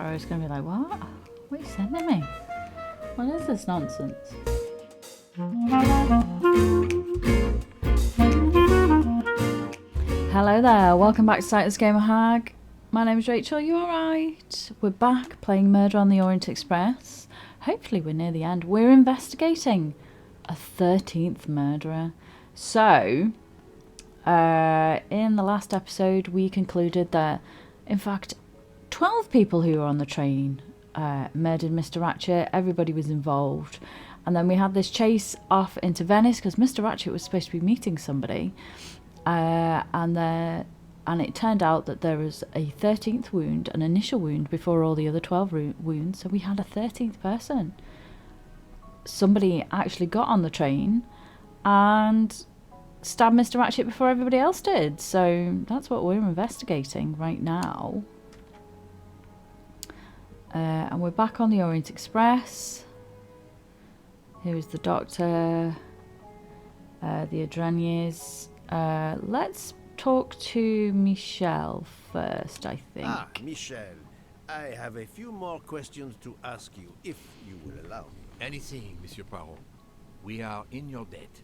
Poirot's going to be like, what? What are you sending me? What is this nonsense? Hello there, welcome back to Sightless Gamer Hag. My name is Rachel, you alright? We're back playing Murder on the Orient Express. Hopefully we're near the end. We're investigating a 13th murderer. So, in the last episode we concluded that, in fact, 12 people who were on the train murdered Mr. Rachell. Everybody was involved. And then we had this chase off into Venice because Mr. Rachell was supposed to be meeting somebody. And it turned out that there was a 13th wound, an initial wound, before all the other 12 wounds. So we had a 13th person. Somebody actually got on the train and stabbed Mr. Rachell before everybody else did. So that's what we're investigating right now. And we're back on the Orient Express. Here is the doctor, the Adreniers. Let's talk to Michel first, I think. Ah, Michel. I have a few more questions to ask you, if you will allow me. Anything, Monsieur Poirot. We are in your debt.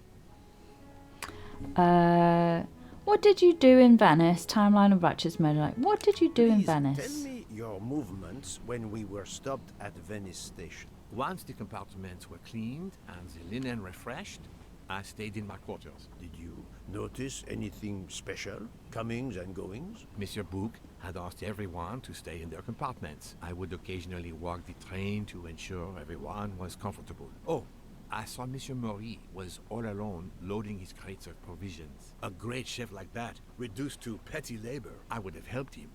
What did you do in Venice? Timeline of Ratchett's murder. Like, what did you do in Venice? Tell me your movements when we were stopped at Venice station. Once the compartments were cleaned and the linen refreshed, I stayed in my quarters. Did you notice anything special? Comings and goings? Monsieur Bouc had asked everyone to stay in their compartments. I would occasionally walk the train to ensure everyone was comfortable. Oh, I saw Monsieur Maury was all alone loading his crates of provisions. A great chef like that, reduced to petty labor, I would have helped him.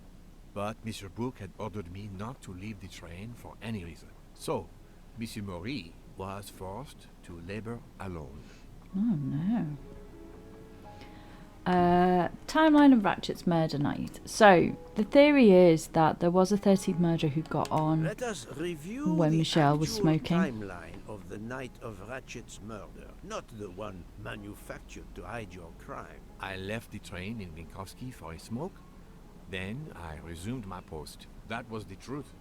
But Monsieur Bouc had ordered me not to leave the train for any reason. So, Monsieur Maury was forced to labor alone. Oh no. Timeline of Ratchett's murder night. So, the theory is that there was a 13th murderer who got on Let us review when the Michel was actual smoking. timeline of the night of Ratchett's murder, not the one manufactured to hide your crime. I left the train in Minkowski for a smoke. Then I resumed my post. That was the truth.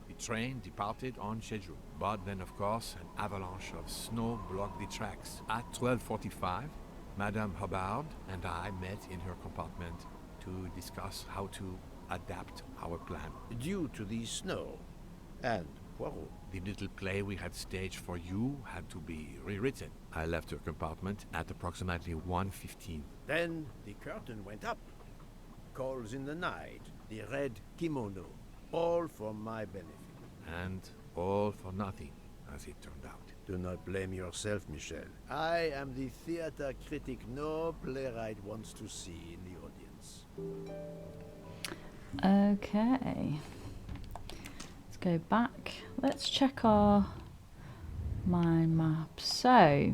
The train departed on schedule. But then, of course, an avalanche of snow blocked the tracks. At 12:45, Madame Hubbard and I met in her compartment to discuss how to adapt our plan. Due to the snow and Poirot. The little play we had staged for you had to be rewritten. I left her compartment at approximately 1:15. Then the curtain went up. Calls in the night, the red kimono, all for my benefit. And all for nothing, as it turned out. Do not blame yourself, Michel. I am the theater critic no playwright wants to see in the audience. Okay. Let's go back. Let's check our mind map. So,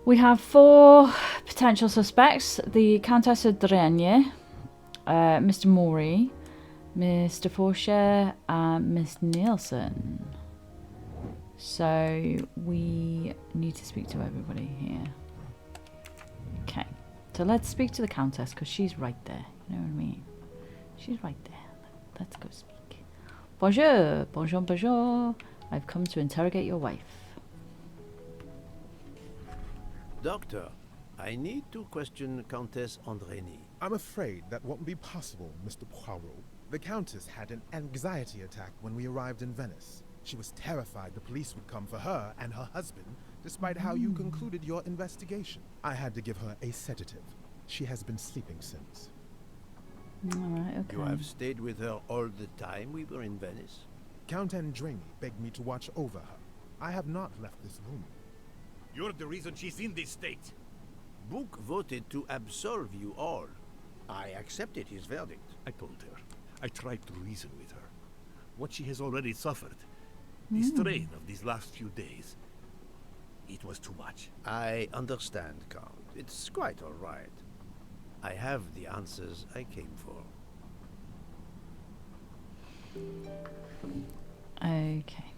we have 4 potential suspects. The Countess of Drenier, Mr. Maury, Mr. Faucher, and Miss Nielsen. So we need to speak to everybody here. Okay, so let's speak to the Countess because she's right there. You know what I mean? She's right there. Let's go speak. Bonjour, bonjour, bonjour. I've come to interrogate your wife. Doctor, I need to question Countess Andreni. I'm afraid that won't be possible, Mr. Poirot. The Countess had an anxiety attack when we arrived in Venice. She was terrified the police would come for her and her husband, despite how you concluded your investigation. I had to give her a sedative. She has been sleeping since. Alright, okay. You have stayed with her all the time we were in Venice? Count Andreni begged me to watch over her. I have not left this room. You're the reason she's in this state. Bouc voted to absolve you all. I accepted his verdict. I told her. I tried to reason with her. What she has already suffered, the strain of these last few days, it was too much. I understand, Count. It's quite all right. I have the answers I came for. Okay.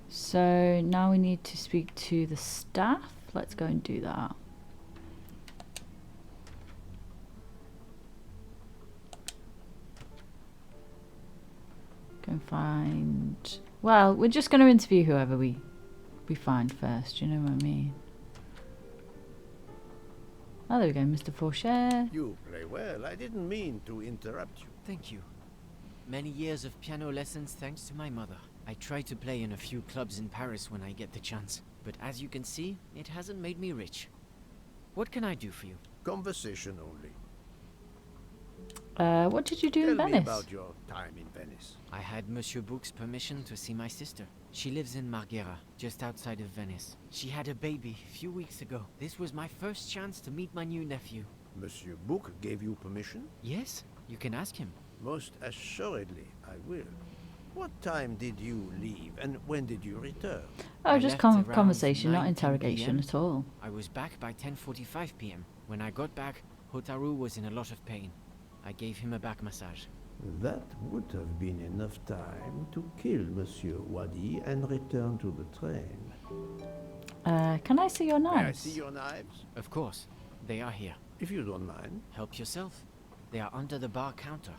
So now we need to speak to the staff. Let's go and do that. Go and find... Well, we're just going to interview whoever we find first, you know what I mean? Oh, there we go, Mr. Fauchet. You play well. I didn't mean to interrupt you. Thank you. Many years of piano lessons thanks to my mother. I try to play in a few clubs in Paris when I get the chance, but as you can see, it hasn't made me rich. What can I do for you? Conversation only. What did you do in Tell me Venice? about your time in Venice. I had Monsieur Book's permission to see my sister. She lives in Marghera, just outside of Venice. She had a baby a few weeks ago. This was my first chance to meet my new nephew. Monsieur Book gave you permission? Yes, you can ask him. Most assuredly, I will. What time did you leave, and when did you return? Oh, I just left around conversation, not 9 interrogation PM. at all. I was back by 10:45 p.m. When I got back, Hotaru was in a lot of pain. I gave him a back massage. That would have been enough time to kill Monsieur Wadi and return to the train. Can I see your May I knives? see your knives? Of course, they are here. If you don't mind. Help yourself. They are under the bar counter.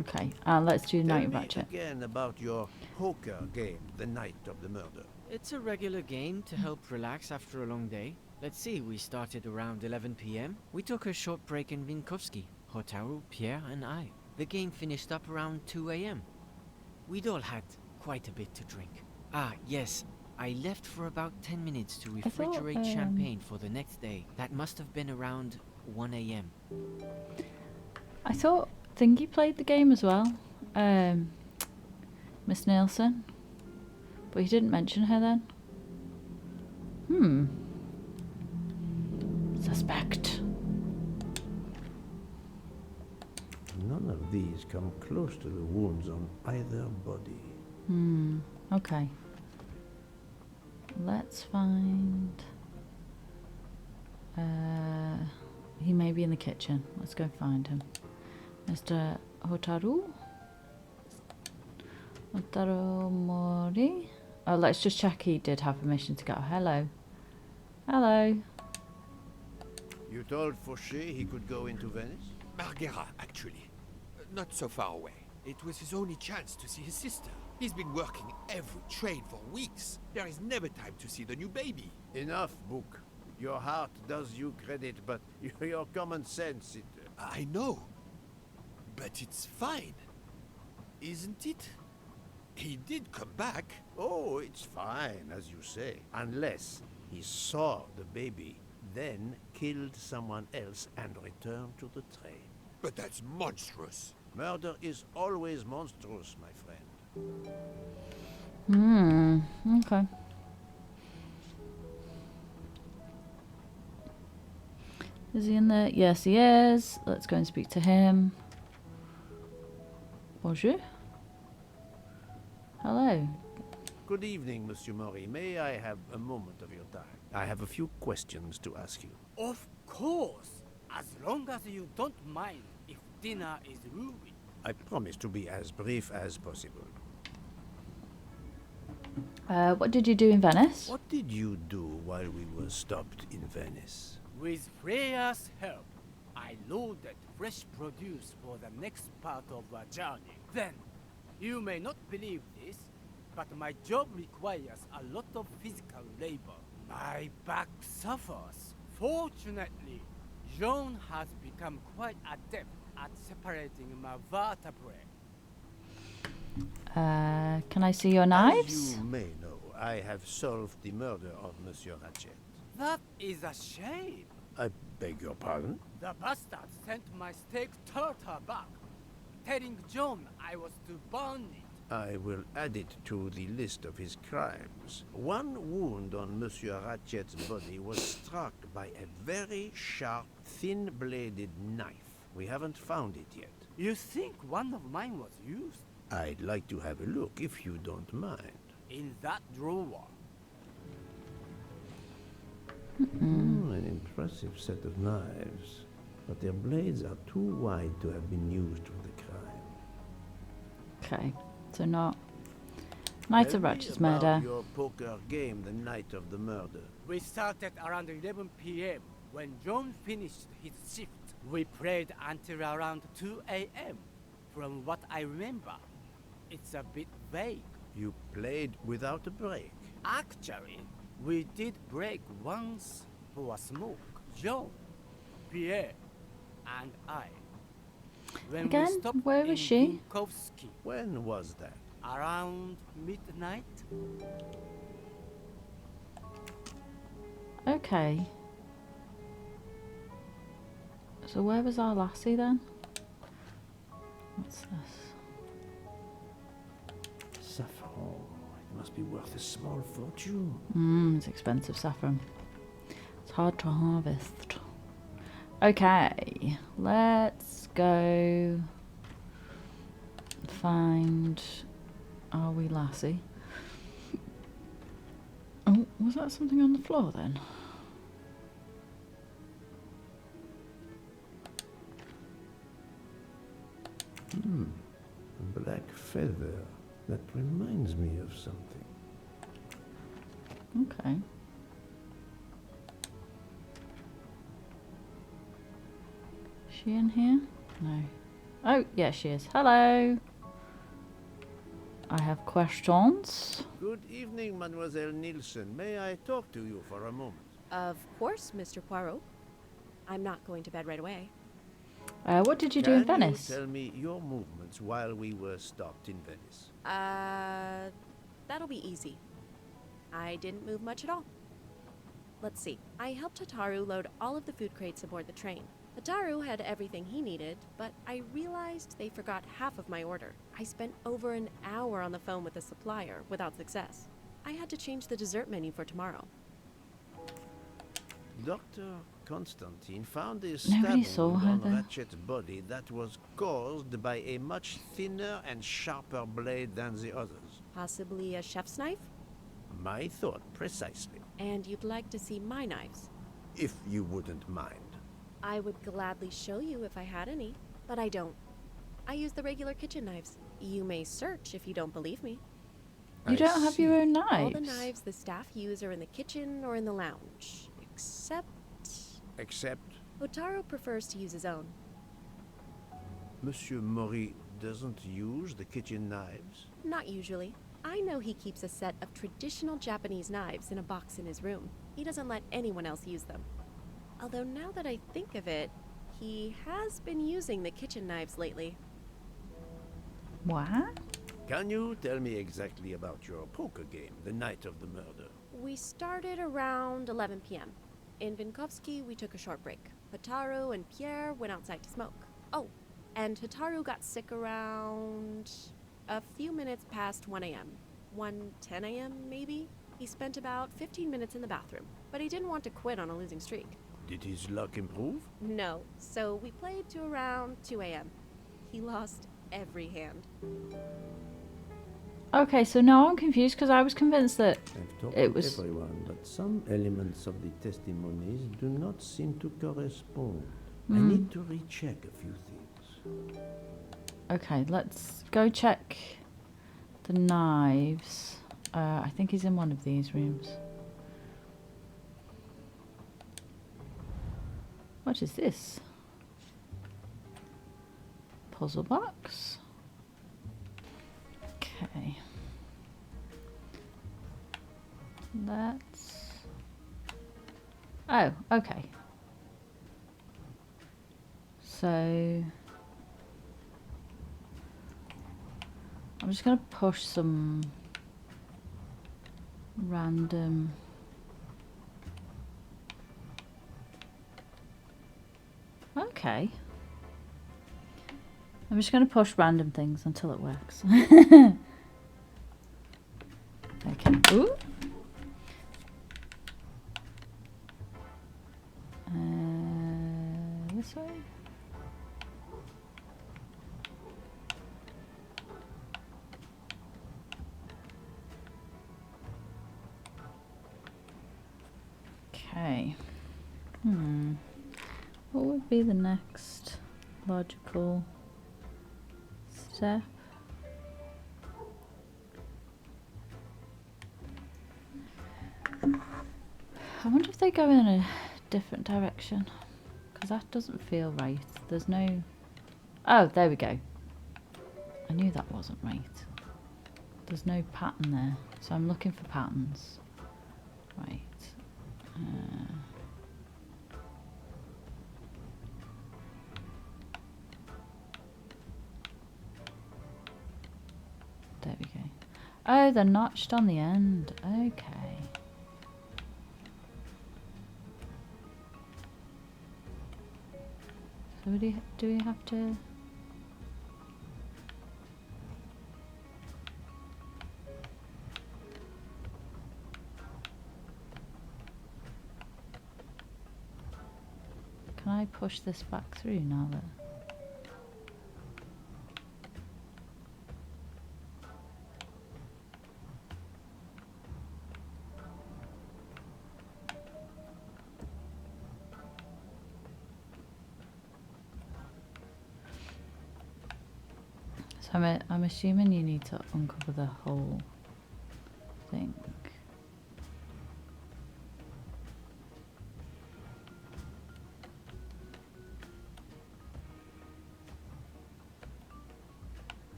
Okay, let's do Tell Night me Ratchet. again about your poker game the night of the murder. It's a regular game to help relax after a long day. Let's see, we started around 11 p.m. We took a short break in Vinkovsky. Hotaru, Pierre, and I. The game finished up around 2 a.m. We'd all had quite a bit to drink. Ah, yes. I left for about 10 minutes to I thought, refrigerate champagne for the next day. That must have been around 1 a.m. I thought Thingy played the game as well. Miss Nielsen. But he didn't mention her then. Suspect. None of these come close to the wounds on either body. Okay. Let's find... he may be in the kitchen. Let's go find him. Mr. Hotaru? Hotaru Mori? Oh, let's just check he did have permission to go. Hello. Hello. You told Fauchet he could go into Venice? Marghera, actually. Not so far away. It was his only chance to see his sister. He's been working every train for weeks. There is never time to see the new baby. Enough, Book. Your heart does you credit, but your common sense, it... I know. But it's fine. Isn't it? He did come back. Oh, it's fine, as you say. Unless he saw the baby, then killed someone else and returned to the train. But that's monstrous. Murder is always monstrous, my friend. Okay. Is he in there? Yes, he is. Let's go and speak to him. Bonjour. Hello. Good evening, Monsieur Mori. May I have a moment of your time? I have a few questions to ask you. Of course, as long as you don't mind if dinner is ruined. I promise to be as brief as possible. What did you do in Venice? What did you do while we were stopped in Venice? With Freya's help, I loaded fresh produce for the next part of our journey. Then, you may not believe this, but my job requires a lot of physical labor. My back suffers. Fortunately, Jean has become quite adept at separating my vertebrae. Can I see your As knives? you may know, I have solved the murder of Monsieur Rachell. That is a shame. I beg your pardon? The bastard sent my steak tartar back, telling John I was to burn it. I will add it to the list of his crimes. One wound on Monsieur Ratchet's body was struck by a very sharp, thin-bladed knife. We haven't found it yet. You think one of mine was used? I'd like to have a look, if you don't mind. In that drawer. An impressive set of knives, but their blades are too wide to have been used for the crime. Okay, so not Night Tell of me Ratchet's about murder. your poker game the night of the murder. We started around 11 p.m. When John finished his shift. We played until around 2 a.m. From what I remember. It's a bit vague. You played without a break. Actually, we did break once for a smoke. Joe, Pierre, and I. When Again, we stopped where in was she? Vinkovsky, When was that? around midnight. Okay. So where was our lassie then? What's this? Saffron. It must be worth a small fortune. It's expensive saffron. It's hard to harvest. Okay, let's go find our wee lassie. Oh, was that something on the floor then? A black feather. That reminds me of something. Okay. She in here? No. Oh, yeah, she is. Hello. I have questions. Good evening, Mademoiselle Nielsen. May I talk to you for a moment? Of course, Mr. Poirot. I'm not going to bed right away. What did you do in Can Venice? you tell me your movements while we were stopped in Venice? That'll be easy. I didn't move much at all. Let's see. I helped Hotaru load all of the food crates aboard the train. Hotaru had everything he needed, but I realized they forgot half of my order. I spent over an hour on the phone with the supplier without success. I had to change the dessert menu for tomorrow. Dr. Constantine found a Nobody stab saw wound her on there. Ratchet's body that was caused by a much thinner and sharper blade than the others. Possibly a chef's knife? My thought, precisely. And you'd like to see my knives? If you wouldn't mind. I would gladly show you if I had any, but I don't. I use the regular kitchen knives. You may search if you don't believe me. You don't have your own knives. All the knives the staff use are in the kitchen or in the lounge, except Except Hotaru prefers to use his own. Monsieur Mori doesn't use the kitchen knives. Not usually. I know he keeps a set of traditional Japanese knives in a box in his room. He doesn't let anyone else use them. Although now that I think of it, he has been using the kitchen knives lately. What? Can you tell me exactly about your poker game the night of the murder? We started around 11 p.m. In Vinkovsky, we took a short break. Hotaru and Pierre went outside to smoke. Oh, and Hotaru got sick around a few minutes past 1 a.m. 1:10 a.m. maybe? He spent about 15 minutes in the bathroom, but he didn't want to quit on a losing streak. Did his luck improve? No, so we played to around 2 a.m. He lost every hand. Okay, so now I'm confused because I was convinced that I've talked It to was- everyone, but some elements of the testimonies do not seem to correspond. I need to recheck a few things. Okay, let's go check the knives. I think he's in one of these rooms. What is this? Puzzle box. Okay. Let's... Oh, okay. So... I'm just going to push some random... Okay. I'm just going to push random things until it works. Okay. Ooh. This way? Okay. What would be the next logical step? I wonder if they go in a different direction, because that doesn't feel right. There's no... Oh, there we go. I knew that wasn't right. there's no pattern there. So I'm looking for patterns. Right. There we go. Oh, they're notched on the end. Okay. So do we have to... Can I push this back through now that... So I'm assuming you need to uncover the whole thing.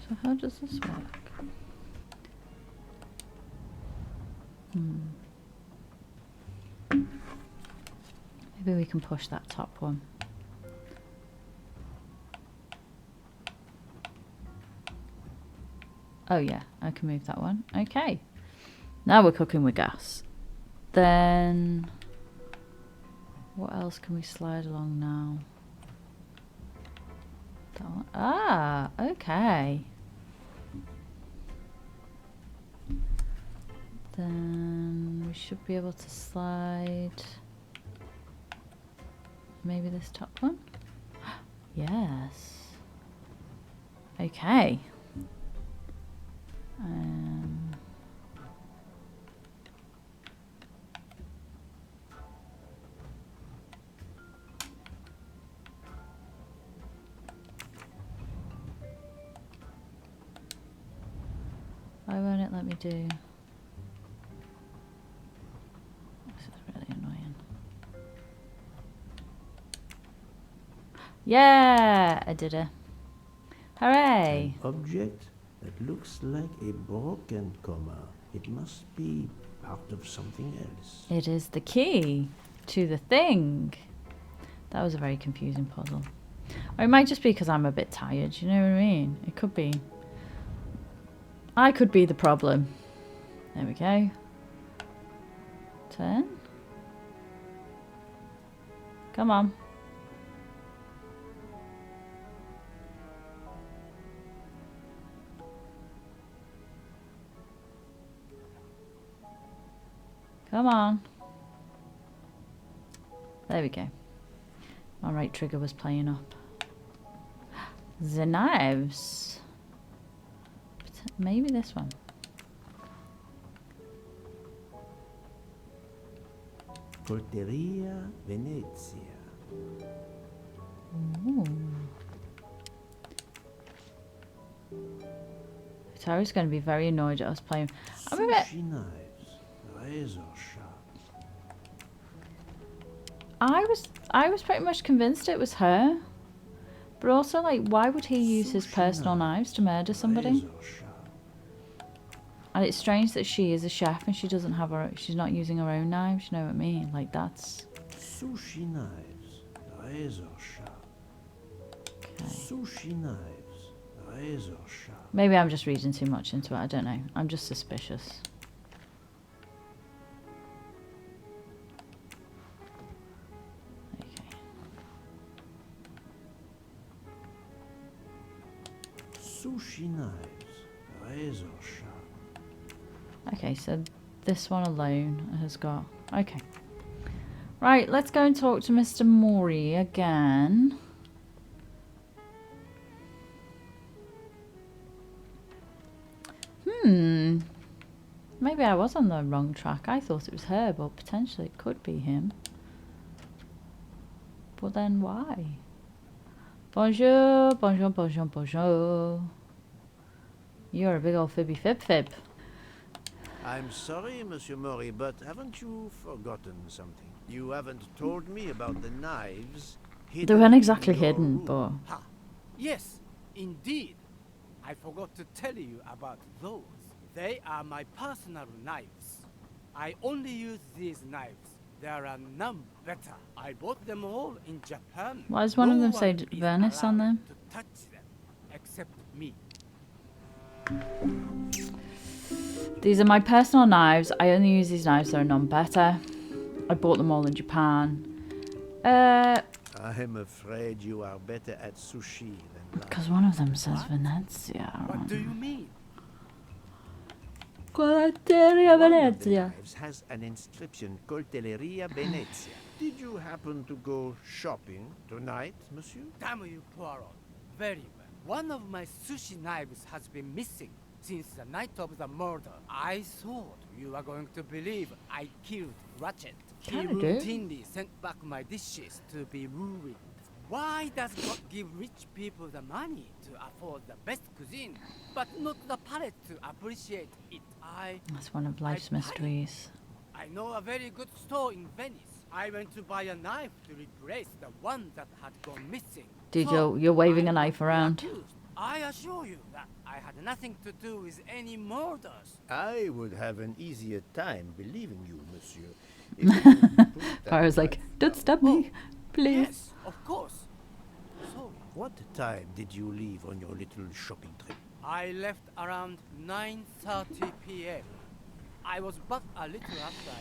So how does this work? Maybe we can push that top one. Oh yeah, I can move that one. Okay. Now we're cooking with gas. Then what else can we slide along now? That one. Ah, okay. Then we should be able to slide maybe this top one. Yes. Okay. Why won't it let me do? This is really annoying. Yeah, I did it. Hooray! An object that looks like a broken comma. It must be part of something else. It is the key to the thing. That was a very confusing puzzle. Or it might just be because I'm a bit tired, you know what I mean? It could be. I could be the problem. There we go. Turn. Come on. Come on. There we go. My right trigger was playing up. The knives. Maybe this one. Porteria Venezia. Ooh. Tara's going to be very annoyed at us playing. I'm a bit... Sushi knives, razor sharp. I was pretty much convinced it was her. But also, like, why would he use his personal knives to murder somebody? And it's strange that she is a chef and she doesn't have her. She's not using her own knives. You know what I mean? Like that's. Sushi knives, razor sharp. Okay. Sushi knives, razor sharp. Maybe I'm just reading too much into it. I don't know. I'm just suspicious. Okay. Sushi knives, razor sharp. Okay, so this one alone has got... Okay. Right, let's go and talk to Mr. Mori again. Maybe I was on the wrong track. I thought it was her, but potentially it could be him. But then why? Bonjour, bonjour, bonjour, bonjour. You're a big old fibby fib. I'm sorry, Monsieur Mori, but haven't you forgotten something? You haven't told me about the knives. They weren't exactly hidden, but... Ha! Yes, Indeed. I forgot to tell you about those. They are my personal knives. I only use these knives. There are none better. I bought them all in Japan. Why does one of them No say one is Venice on allowed them? to touch them, except me. These are my personal knives. I only use these knives. There are none better. I bought them all in Japan. I'm afraid you are better at sushi than Because one of them says Venezia. What do you mean? Quateria One of the Venezia. knives has an inscription, Coltelleria Venezia. Did you happen to go shopping tonight, monsieur? Damn you, Poirot. Very well. One of my sushi knives has been missing since the night of the murder. I thought you were going to believe I killed Rachell. He Kinda do. routinely sent back my dishes to be ruined. Why does God give rich people the money to afford the best cuisine, but not the palate to appreciate it? That's one of life's I mysteries. I know a very good store in Venice. I went to buy a knife to replace the one that had gone missing. Dude, So, you're waving a I'm knife not around. accused. I assure you that I had nothing to do with any murders. I would have an easier time believing you, monsieur. if you put that Poirot's like, knife don't down." stab me, please. Yes, of course. So, What time did you leave on your little shopping trip? I left around 9:30 p.m. I was back a little after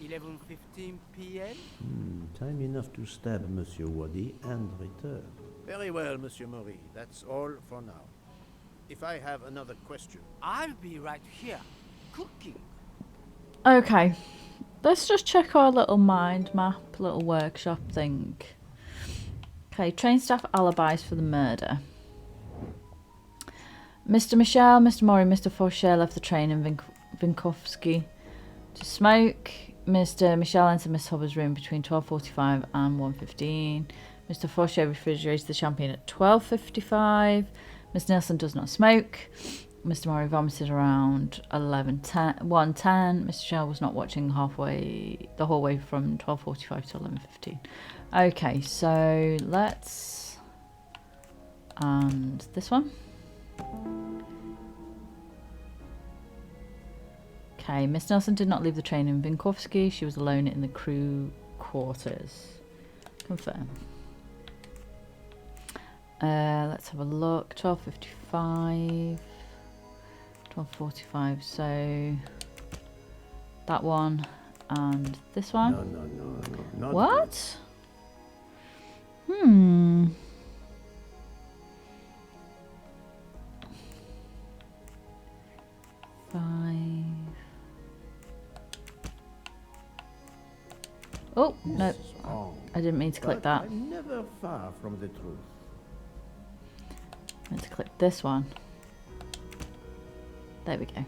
11:15 p.m. Time enough to stab Monsieur Waddy and return. Very well, Monsieur Maury. That's all for now. If I have another question, I'll be right here, cooking. Okay, let's just check our little mind map, little workshop thing. Okay, train staff alibis for the murder. Mr. Michel, Mr. Maury, Mr. Fauché left the train in Vinkovsky to smoke. Mr. Michel entered Miss Hubbard's room between 12:45 and 1:15. Mr. Fauché refrigerated the champagne at 12:55. Miss Nielsen does not smoke. Mr. Maury vomited around 1:10. Mr. Shell was not watching the whole way from 12:45 to 11:15. Okay, so let's... And this one. Okay, Miss Nelson did not leave the train in Vinkovsky. She was alone in the crew quarters. Confirm. Let's have a look. 12:55. 12:45. So that one and this one. no, not What? Five. Oh, no. This is wrong. I didn't mean to click But that. I'm never far from the truth. I meant to click this one. There we go.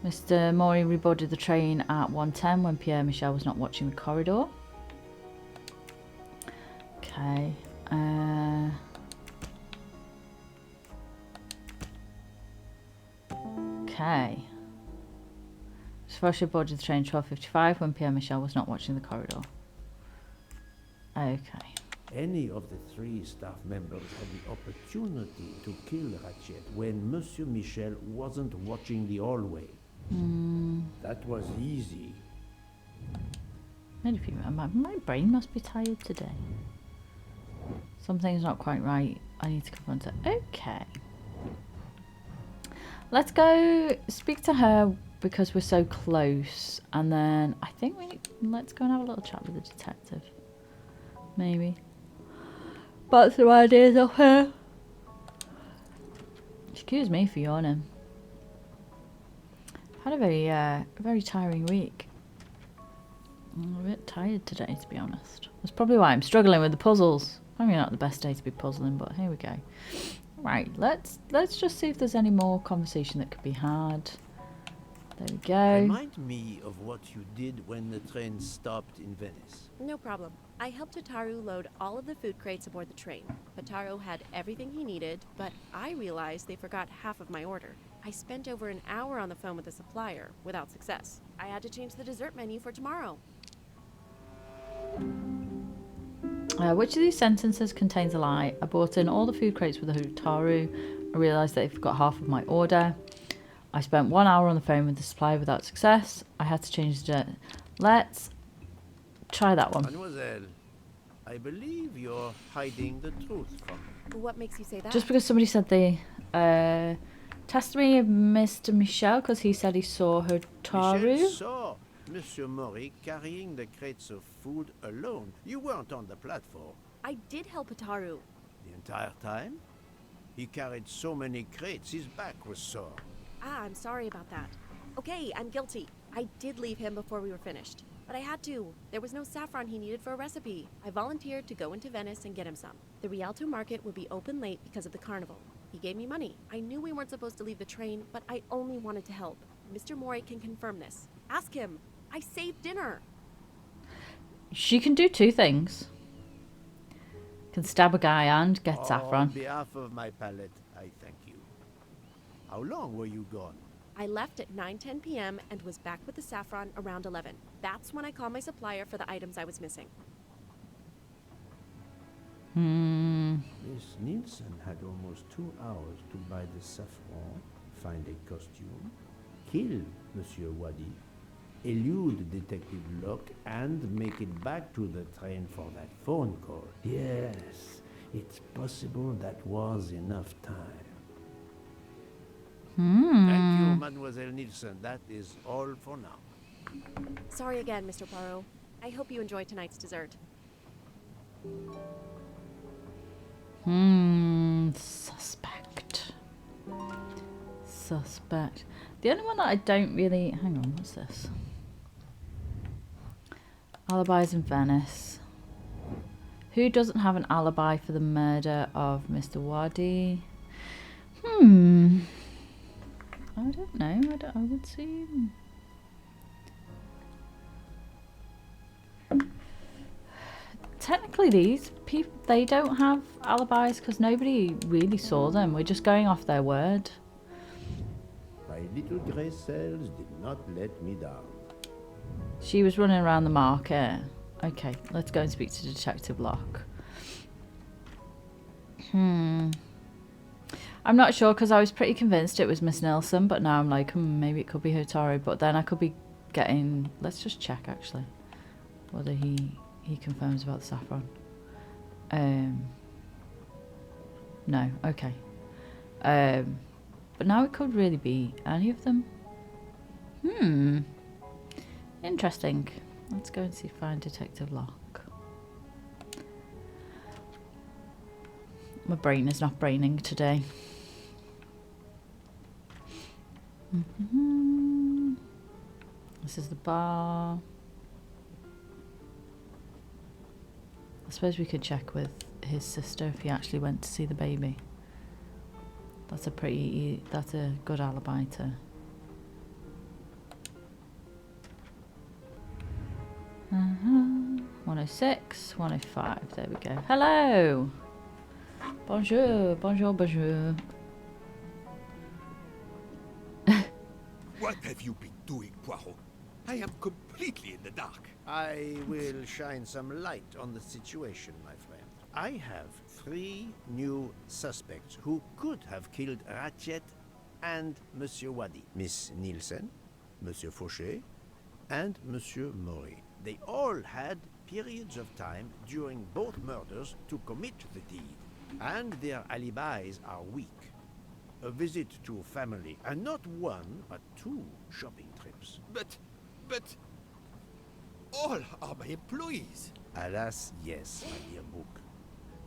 Mr. Maury reboarded the train at 1:10 when Pierre Michel was not watching the corridor. Okay. Okay. Mr. Fauché boarded the train at 12:55 when Pierre Michel was not watching the corridor. Okay. Any of the three staff members had the opportunity to kill Rachel when Monsieur Michel wasn't watching the hallway. That was easy. Many people, my brain must be tired today. Something's not quite right. I need to confront it. Okay. Let's go speak to her because we're so close. And then I think let's go and have a little chat with the detective. Maybe. Bounce some ideas off her. Excuse me for yawning. I've had a very tiring week. I'm a bit tired today, to be honest. That's probably why I'm struggling with the puzzles. Probably not the best day to be puzzling, but here we go. Right, let's just see if there's any more conversation that could be had. There we go. Remind me of what you did when the train stopped in Venice. No problem. I helped Hataru load all of the food crates aboard the train. Hataru had everything he needed, but I realized they forgot half of my order. I spent over an hour on the phone with the supplier, without success. I had to change the dessert menu for tomorrow. Which of these sentences contains a lie? I bought in all the food crates with a Hotaru. I realised that I forgot half of my order. I spent 1 hour on the phone with the supplier without success. I had to change the... Let's try that one. Mademoiselle, I believe you're hiding the truth from me. What makes you say that? Just because somebody said they tested me of Mr. Michel because he said he saw Hotaru. Michel saw Monsieur Maury carrying the crates of food alone. You weren't on the platform. I did help Ataru. The entire time? He carried so many crates, his back was sore. Ah, I'm sorry about that. Okay, I'm guilty. I did leave him before we were finished. But I had to. There was no saffron he needed for a recipe. I volunteered to go into Venice and get him some. The Rialto market would be open late because of the carnival. He gave me money. I knew we weren't supposed to leave the train, but I only wanted to help. Mr. Mori can confirm this. Ask him. I saved dinner. She can do two things. Can stab a guy and get On saffron. behalf of my palate, I thank you. How long were you gone? I left at 9:10 p.m. and was back with the saffron around 11. That's when I called my supplier for the items I was missing. Miss Nielsen had almost 2 hours to buy the saffron, find a costume, kill Monsieur Wadi, elude Detective Locke, and make it back to the train for that phone call. Yes, it's possible that was enough time. Thank you, Mademoiselle Nielsen. That is all for now. Sorry again, Mr. Poirot. I hope you enjoy tonight's dessert. Suspect. Suspect. The only one that I don't really... Hang on, what's this? Alibis in Venice. Who doesn't have an alibi for the murder of Mr. Wadi? I don't know. I would see... Technically, these people, they don't have alibis because nobody really saw them. We're just going off their word. My little grey cells did not let me down. She was running around the market. Okay, let's go and speak to Detective Locke. I'm not sure because I was pretty convinced it was Miss Nielsen, but now I'm like, maybe it could be Hotaru. But then I could be getting... Let's just check, actually, whether he confirms about the saffron. No, okay. But now it could really be any of them. Interesting. Let's go and see, find Detective Locke. My brain is not braining today. This is the bar. I suppose we could check with his sister if he actually went to see the baby. That's a good alibi to... 106, 105, there we go. Hello! Bonjour, bonjour, bonjour. What have you been doing, Poirot? I am completely in the dark. I will shine some light on the situation, my friend. I have 3 new suspects who could have killed Rachel and Monsieur Wadi. Miss Nielsen, Monsieur Fauché, and Monsieur Maury. They all had periods of time during both murders to commit the deed, and their alibis are weak. A visit to family, and not 1, but 2 shopping trips. But all are my employees. Alas, yes, my dear book.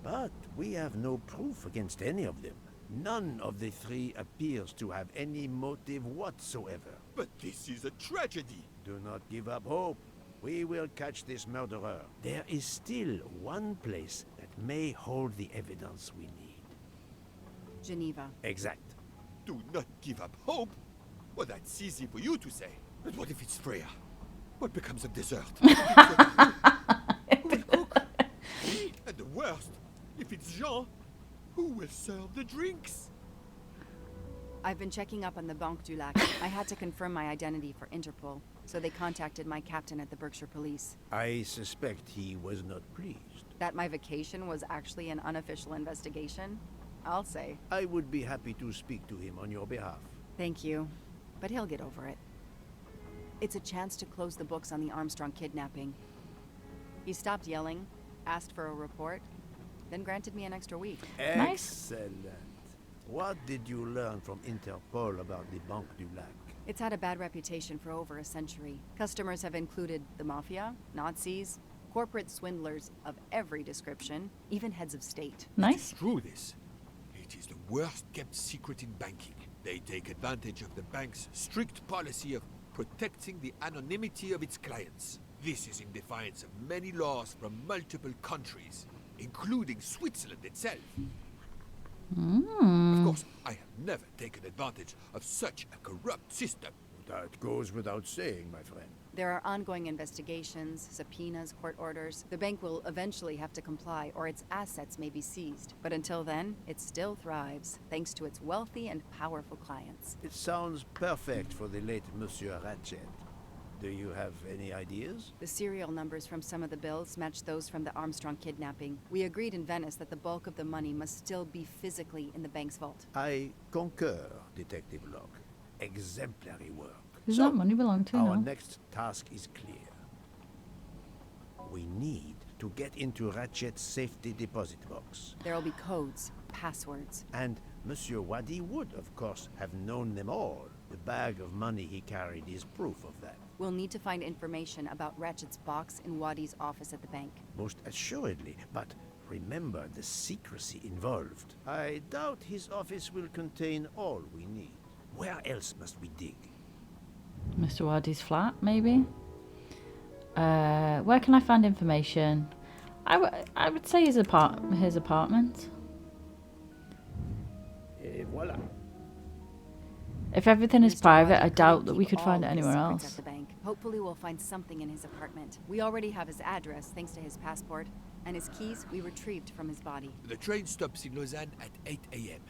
But we have no proof against any of them. None of the 3 appears to have any motive whatsoever. But this is a tragedy. Do not give up hope. We will catch this murderer. There is still one place that may hold the evidence we need. Geneva. Exact. Do not give up hope. Well, that's easy for you to say. But what if it's Freya? What becomes of dessert? Who will cook? And the worst, if it's Jean, who will serve the drinks? I've been checking up on the Banque du Lac. I had to confirm my identity for Interpol, so they contacted my captain at the Berkshire Police. I suspect he was not pleased. That my vacation was actually an unofficial investigation? I'll say. I would be happy to speak to him on your behalf. Thank you, but he'll get over it. It's a chance to close the books on the Armstrong kidnapping. He stopped yelling, asked for a report, then granted me an extra week. Nice. Excellent. What did you learn from Interpol about the Banque du Lac? It's had a bad reputation for over a century. Customers have included the mafia, Nazis, corporate swindlers of every description, even heads of state. Nice. True this. It is the worst kept secret in banking. They take advantage of the bank's strict policy of protecting the anonymity of its clients. This is in defiance of many laws from multiple countries, including Switzerland itself. Of course, I have never taken advantage of such a corrupt system. That goes without saying, my friend. There are ongoing investigations, subpoenas, court orders. The bank will eventually have to comply, or its assets may be seized. But until then, it still thrives, thanks to its wealthy and powerful clients. It sounds perfect for the late Monsieur Rachell. Do you have any ideas? The serial numbers from some of the bills match those from the Armstrong kidnapping. We agreed in Venice that the bulk of the money must still be physically in the bank's vault. I concur, Detective Locke. Exemplary work. Who's that money belong to Our now? next task is clear. We need to get into Ratchet's safety deposit box. There'll be codes, passwords. And Monsieur Wadi would, of course, have known them all. The bag of money he carried is proof of that. We'll need to find information about Ratchet's box in Wadi's office at the bank. Most assuredly, but remember the secrecy involved. I doubt his office will contain all we need. Where else must we dig? Mr. Wadi's flat, maybe? Where can I find information? I would say his apartment. Et voilà. If everything is Mr. private, Wadi I couldn't doubt that we keep could find it all his anywhere secrets else. at the bank. Hopefully we'll find something in his apartment. We already have his address thanks to his passport, and his keys we retrieved from his body. The train stops in Lausanne at 8 a.m.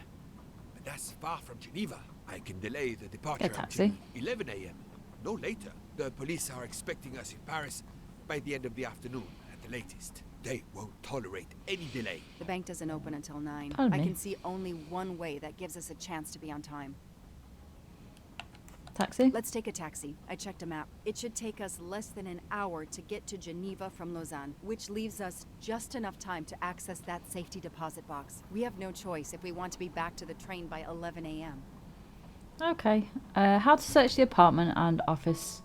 But that's far from Geneva. I can delay the departure Get a taxi. until 11 a.m. No later. The police are expecting us in Paris by the end of the afternoon at the latest. They won't tolerate any delay. The bank doesn't open until 9. Pardon I me. can see only one way that gives us a chance to be on time. Taxi? Let's take a taxi. I checked a map. It should take us less than an hour to get to Geneva from Lausanne, which leaves us just enough time to access that safety deposit box. We have no choice if we want to be back to the train by 11 a.m. Okay. How to search the apartment and office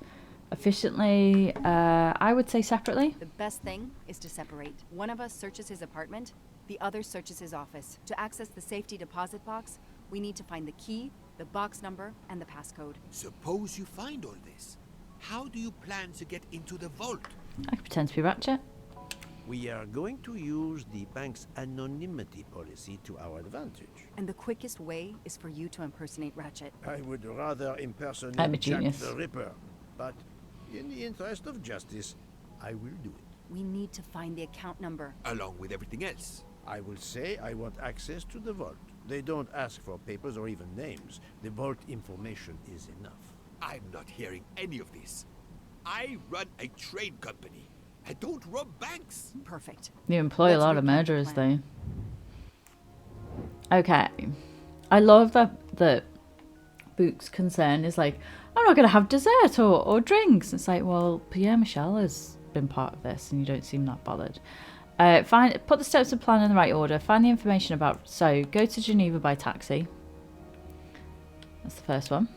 efficiently? I would say separately. The best thing is to separate. One of us searches his apartment, the other searches his office. To access the safety deposit box, we need to find the key, the box number, and the passcode. Suppose you find all this. How do you plan to get into the vault? I could pretend to be Ratchet. We are going to use the bank's anonymity policy to our advantage. And the quickest way is for you to impersonate Ratchet. I would rather impersonate I'm a Jack genius. the Ripper, but in the interest of justice, I will do it. We need to find the account number. Along with everything else. I will say I want access to the vault. They don't ask for papers or even names. The vault information is enough. I'm not hearing any of this. I run a train company. I don't rob banks. Perfect. You employ a Let's lot of recap the murderers, though. plan. Okay. I love that Book's concern is like, I'm not going to have dessert or drinks. It's like, well, Pierre Michel has been part of this and you don't seem that bothered. Put the steps of the plan in the right order. Find the information about... So, go to Geneva by taxi. That's the first one.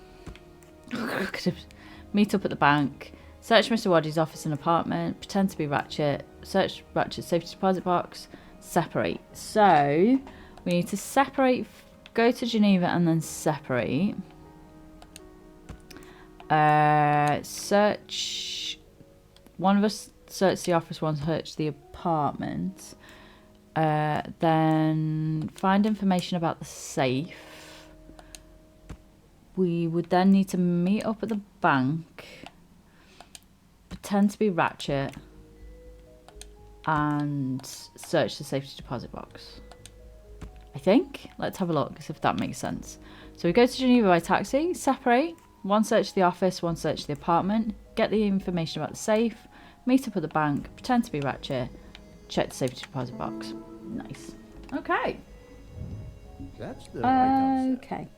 Meet up at the bank. Search Mr. Wadi's office and apartment. Pretend to be Ratchet. Search Ratchet's safety deposit box. Separate. So, we need to separate... Go to Geneva and then separate. Search... One of us search the office, one search the apartment. Then find information about the safe. We would then need to meet up at the bank. Pretend to be Ratchet. And search the safety deposit box. I think. Let's have a look, if that makes sense. So we go to Geneva by taxi, separate, one search the office, one search the apartment, get the information about the safe, meet up at the bank, pretend to be Ratchet, check the safety deposit box. Nice. Okay. That's the right answer. Okay.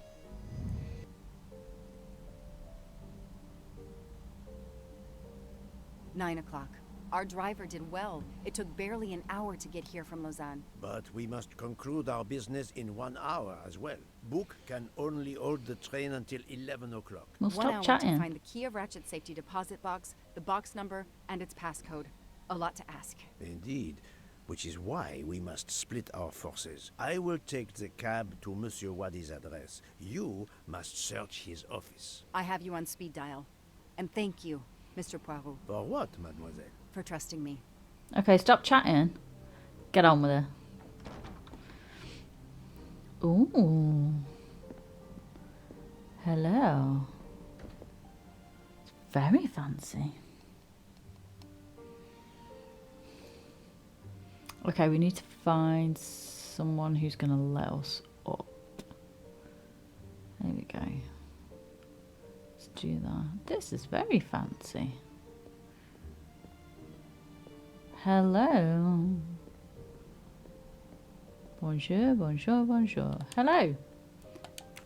Nine o'clock. Our driver did well. It took barely an hour to get here from Lausanne. But we must conclude our business in 1 hour as well. Book can only hold the train until 11 o'clock. We'll 1 hour stop to chatting. find the key of Ratchet's safety deposit box, the box number, and its passcode. A lot to ask. Indeed, which is why we must split our forces. I will take the cab to Monsieur Wadi's address. You must search his office. I have you on speed dial. And thank you, Mr. Poirot, For what, mademoiselle? for trusting me. Okay, stop chatting. Get on with it. Ooh. Hello. It's very fancy. Okay, we need to find someone who's going to let us up. There we go. Let's do that. This is very fancy. Hello. Bonjour, bonjour, bonjour. Hello.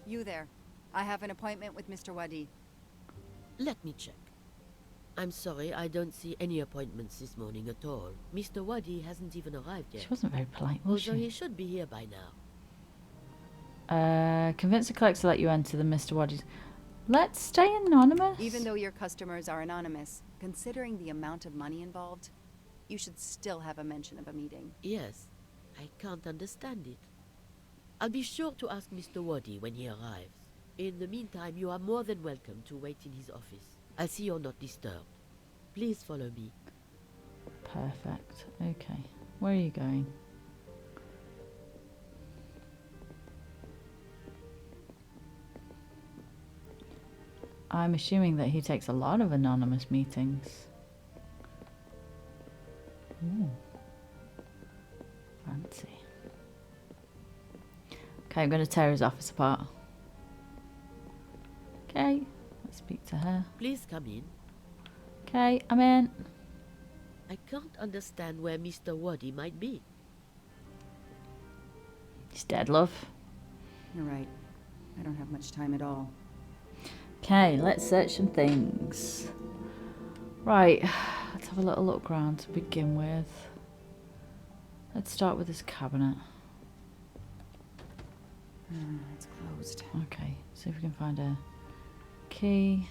You there. I have an appointment with Mr. Wadi. Let me check. I'm sorry, I don't see any appointments this morning at all. Mr. Wadi hasn't even arrived yet. She wasn't very polite, was Although she? he should be here by now. Convince the clerk to let you enter the Mr. Wadi's. Let's stay anonymous. Even though your customers are anonymous, considering the amount of money involved, you should still have a mention of a meeting. Yes, I can't understand it. I'll be sure to ask Mr. Wadi when he arrives. In the meantime, you are more than welcome to wait in his office. I see you're not disturbed. Please follow me. Perfect. Okay. Where are you going? I'm assuming that he takes a lot of anonymous meetings. Ooh. Fancy. Okay, I'm going to tear his office apart. Okay, let's speak to her. Please come in. Okay, I'm in. I can't understand where Mr. Wadi might be. He's dead, love. You're right. I don't have much time at all. Okay, let's search some things. Right, let's have a little look around to begin with. Let's start with this cabinet. It's closed. Okay, see if we can find a key.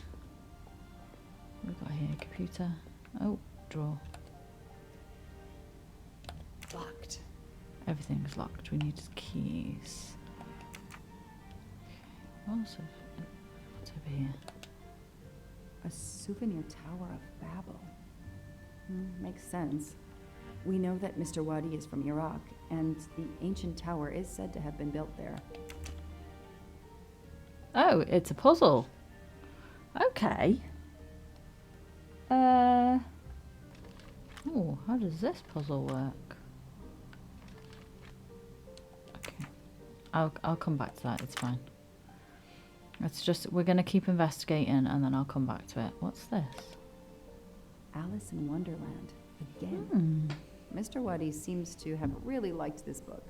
What have we got here? Computer. Oh, drawer. Locked. Everything's locked. We need keys. Okay, what's over here? A souvenir tower of Babel. Makes sense. We know that Mr. Wadi is from Iraq, and the ancient tower is said to have been built there. Oh, it's a puzzle. Okay. Oh, how does this puzzle work? Okay. I'll come back to that, it's fine. It's just, we're gonna keep investigating and then I'll come back to it. What's this? Alice in Wonderland. Again. Mr. Wadi seems to have really liked this book.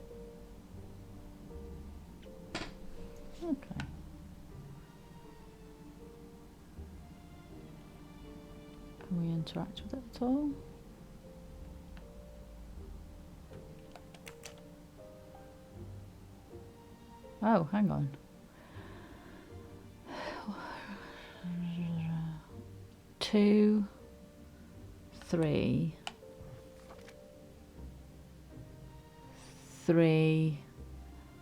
Okay. Can we interact with it at all? Oh, hang on. Two, three, three.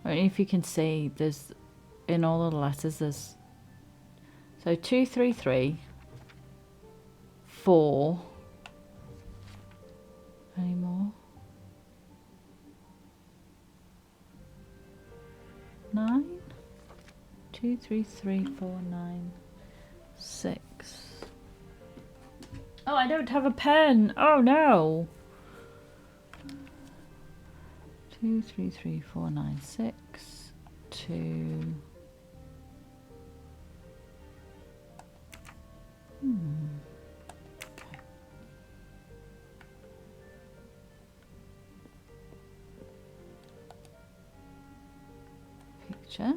I don't know if you can see, there's, in all of the letters, there's, so 2, 3, 3, 4. Any more? 9. 2, 3, 3, 4, 9, 6. Oh, I don't have a pen. Oh no. 2, 233496 to okay. Picture.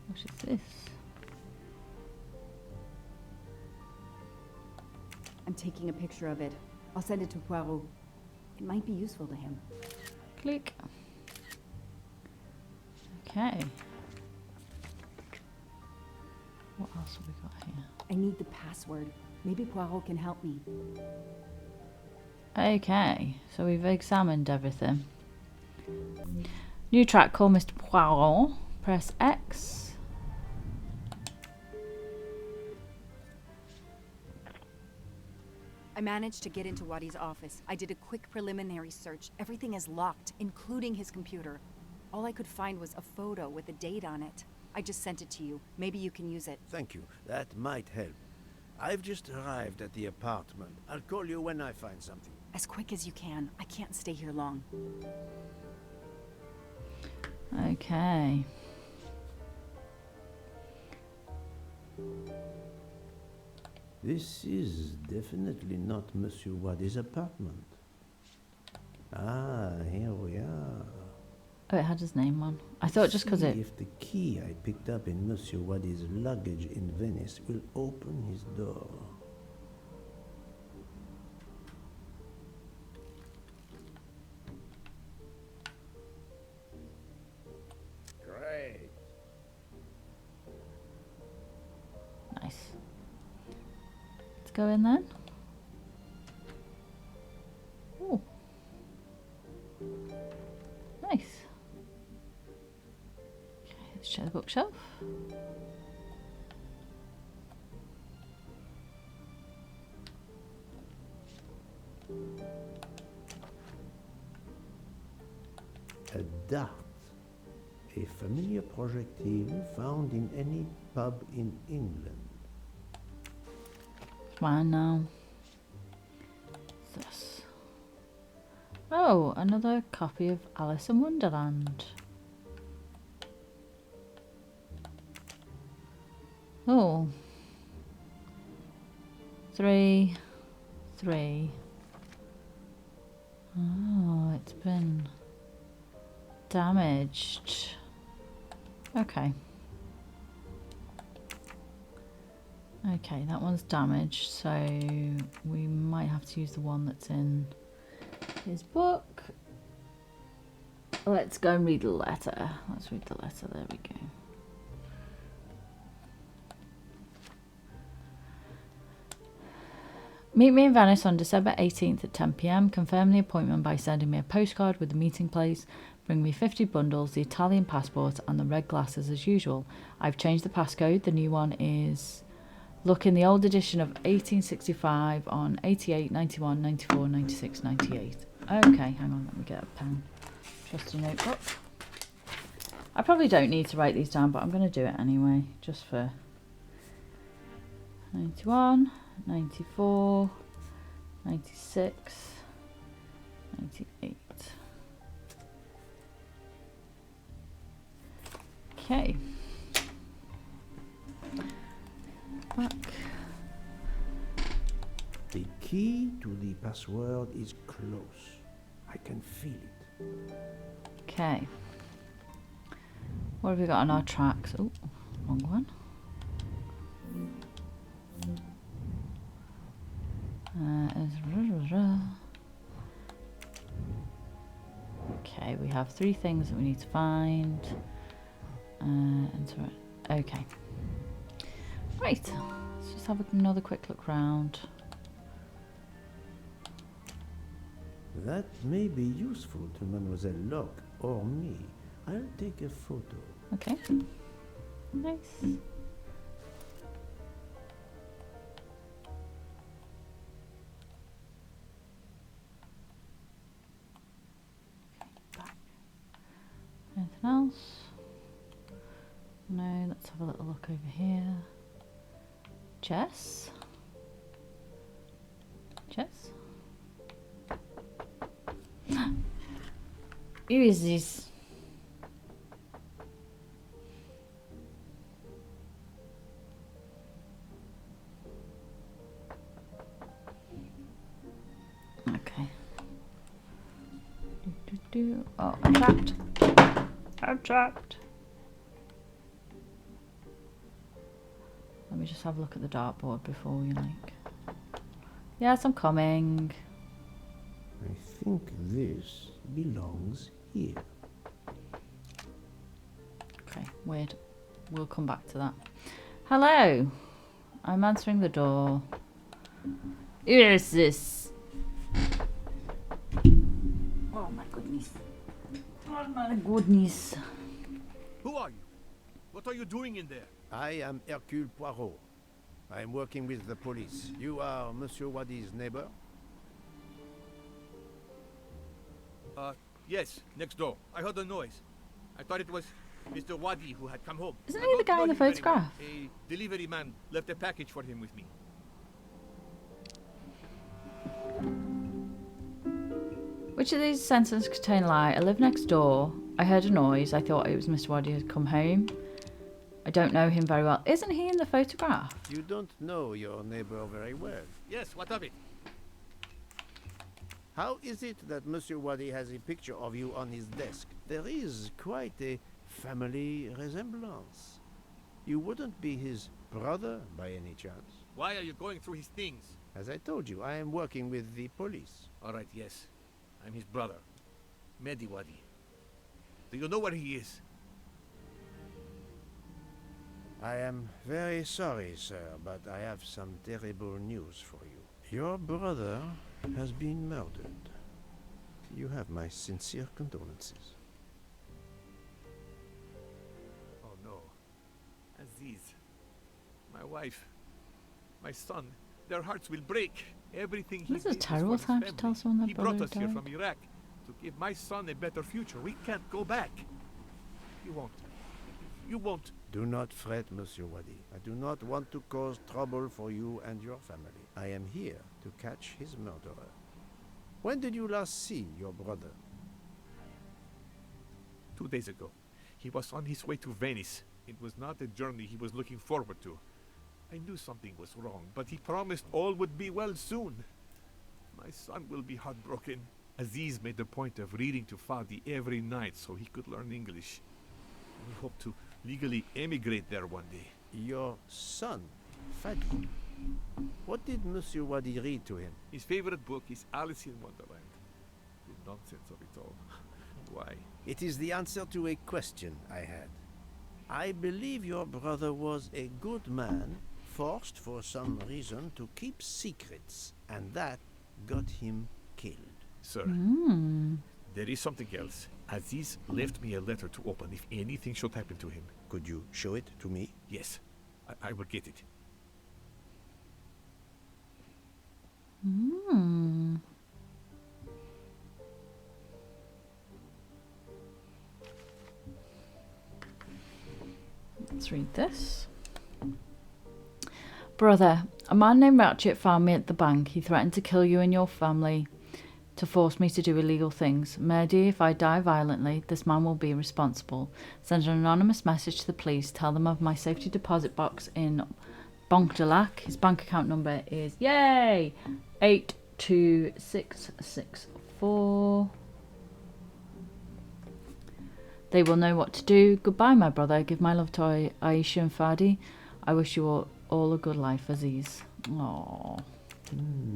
What is this? I'm taking a picture of it. I'll send it to Poirot. It might be useful to him. Click. Okay. What else have we got here? I need the password. Maybe Poirot can help me. Okay, so we've examined everything. New track called Mr. Poirot. Press X. I managed to get into Wadi's office. I did a quick preliminary search. Everything is locked, including his computer. All I could find was a photo with a date on it. I just sent it to you. Maybe you can use it. Thank you. That might help. I've just arrived at the apartment. I'll call you when I find something. As quick as you can. I can't stay here long. Okay. This is definitely not Monsieur Wadi's apartment. Ah, here we are. Oh, it had his name on. I thought just because See it... if the key I picked up in Monsieur Wadi's luggage in Venice will open his door. Great. Nice. Let's go in then. Ooh. Nice. Okay, let's check the bookshelf. A dart. A familiar projectile found in any pub in England. Fine now. What's this? Oh, another copy of Alice in Wonderland. Oh. 3, 3. Oh, it's been damaged. Okay. Okay, that one's damaged, so we might have to use the one that's in his book. Let's go and read the letter. Let's read the letter. There we go. Meet me in Venice on December 18th at 10 p.m. Confirm the appointment by sending me a postcard with the meeting place. Bring me 50 bundles, the Italian passport, and the red glasses as usual. I've changed the passcode. The new one is... Look in the old edition of 1865 on 88, 91, 94, 96, 98. Okay, hang on, let me get a pen. Trusty notebook. I probably don't need to write these down, but I'm going to do it anyway, just for 91, 94, 96, 98. Okay. Back. The key to the password is close. I can feel it. Okay. What have we got on our tracks? Oh, wrong one. Okay, we have 3 things that we need to find. Okay. Right, let's just have another quick look round. That may be useful to Mademoiselle Locke or me. I'll take a photo. Okay. Nice. Back. Anything else? have a little look over here. Chess? Chess? Who is this? Okay. Oh, I'm trapped. I'm trapped. Let me just have a look at the dartboard before we like. Yes, I'm coming. I think this belongs here. Okay, weird. We'll come back to that. Hello. I'm answering the door. Who is this? Oh my goodness. Oh my goodness. Who are you? What are you doing in there? I am Hercule Poirot. I am working with the police. You are Monsieur Wadi's neighbor? Yes, next door. I heard a noise. I thought it was Mr. Wadi who had come home. Isn't I he the don't guy know in the him very well. photograph? A delivery man left a package for him with me. Which of these sentences contain a lie? I live next door. I heard a noise. I thought it was Mr. Wadi had come home. I don't know him very well. Isn't he in the photograph? You don't know your neighbor very well. Yes, what of it? How is it that Monsieur Wadi has a picture of you on his desk? There is quite a family resemblance. You wouldn't be his brother by any chance? Why are you going through his things? As I told you, I am working with the police. All right, yes. I'm his brother, Mehdi Wadi. Do you know where he is? I am very sorry, sir, but I have some terrible news for you. Your brother has been murdered. You have my sincere condolences. Oh no. Aziz, my wife, my son, their hearts will break. Everything he This is a did was terrible for his time to family. tell someone their He brought brother us here died. from Iraq to give my son a better future. We can't go back. You won't. You won't. Do not fret, Monsieur Wadi. I do not want to cause trouble for you and your family. I am here to catch his murderer. When did you last see your brother? 2 days ago. He was on his way to Venice. It was not a journey he was looking forward to. I knew something was wrong, but he promised all would be well soon. My son will be heartbroken. Aziz made a point of reading to Fadi every night so he could learn English. We hope to legally emigrate there one day. Your son, Fadi. What did Monsieur Wadi read to him? His favorite book is Alice in Wonderland. The nonsense of it all. Why? It is the answer to a question I had. I believe your brother was a good man, forced for some reason to keep secrets, and that got him killed. Sir, Hmm. there is something else. Aziz left me a letter to open if anything should happen to him. Could you show it to me? Yes, I will get it. Hmm. Let's read this. Brother, a man named Rachell found me at the bank. He threatened to kill you and your family to force me to do illegal things. Mehdi, if I die violently, this man will be responsible. Send an anonymous message to the police. Tell them of my safety deposit box in Banque de Lac. His bank account number is, yay, 82664. They will know what to do. Goodbye, my brother. Give my love to Aisha and Fadi. I wish you all a good life, Aziz. Aww.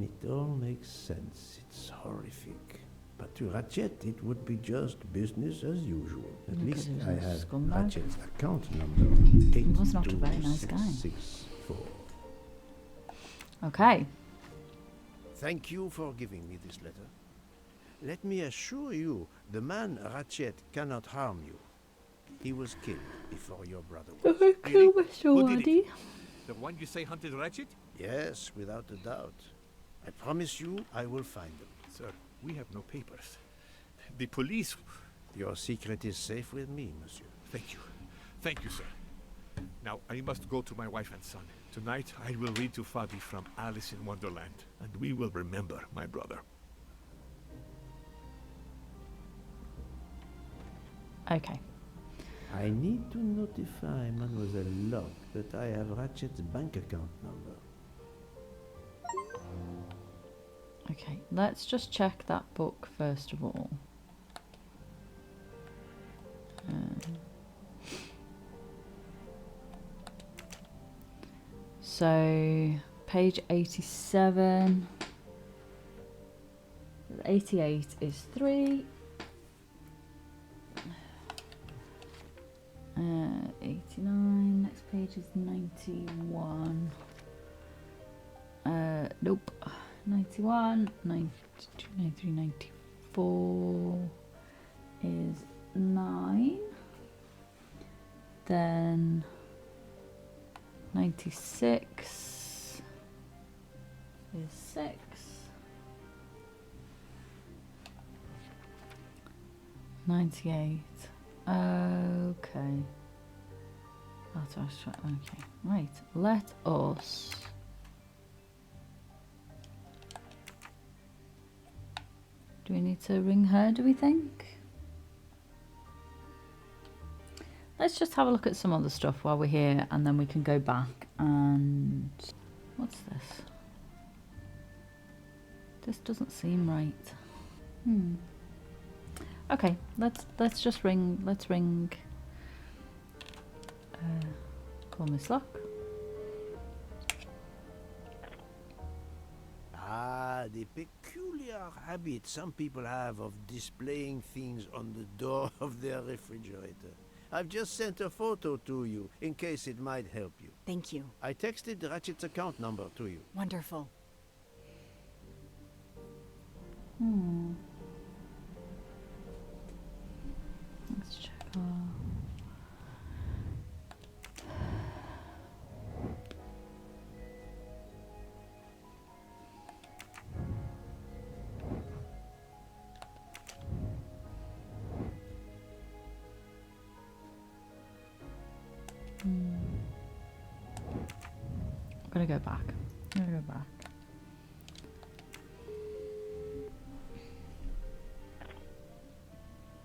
It all makes sense. It's horrific. But to Rachell, it would be just business as usual. At Because least he was I a have scumbag. Rachell's account number. He was not a very nice guy. 82664. Okay. Thank you for giving me this letter. Let me assure you, the man Rachell cannot harm you. He was killed before your brother was. Kill Mr. Who did Wadi. it? The one you say hunted Ratchet? Yes, without a doubt. I promise you I will find them. Sir, we have no papers. The police... Your secret is safe with me, monsieur. Thank you. Thank you, sir. Now, I must go to my wife and son. Tonight, I will read to Fabi from Alice in Wonderland, and we will remember my brother. Okay. I need to notify Mademoiselle Locke that I have Ratchet's bank account number. Okay, let's just check that book first of all. So, page 87. 88 is 3. 89. Next page is 91. Nope. 91, 92, 93, 94 is 9. Then 96 is 6. 98. Okay. That's okay. Right. Let us. Do we need to ring her, do we think? Let's just have a look at some other stuff while we're here, and then we can go back and... What's this? This doesn't seem right. Okay, let's just ring... Let's ring... call Miss Locke. Ah, the peculiar habit some people have of displaying things on the door of their refrigerator. I've just sent a photo to you, in case it might help you. Thank you. I texted Ratchet's account number to you. Wonderful. Let's check our... I'm gonna go back.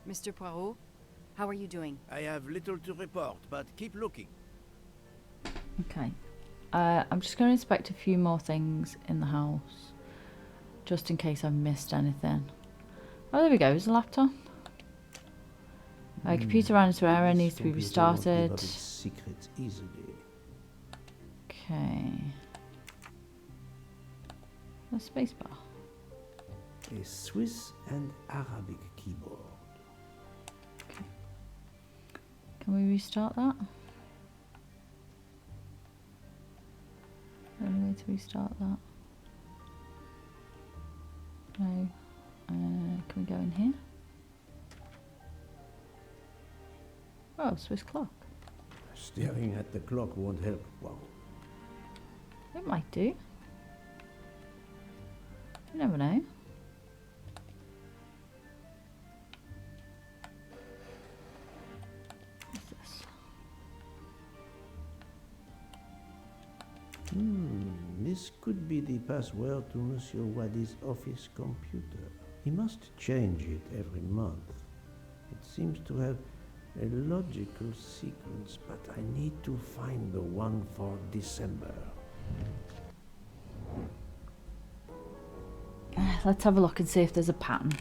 Mr. Poirot, how are you doing? I have little to report, but keep looking. Okay. I'm just going to inspect a few more things in the house, just in case I've missed anything. Oh, there we go. There's a laptop. Computer ran into error, needs to be restarted. Its secrets easily. Okay. The spacebar. A Swiss and Arabic keyboard. Okay. Can we restart that? Any way to restart that? No. Can we go in here? Oh, Swiss clock. Staring at the clock won't help. Wow. It might do. You never know. What's this? This could be the password to Monsieur Wadi's office computer. He must change it every month. It seems to have a logical sequence, but I need to find the one for December. Let's have a look and see if there's a pattern.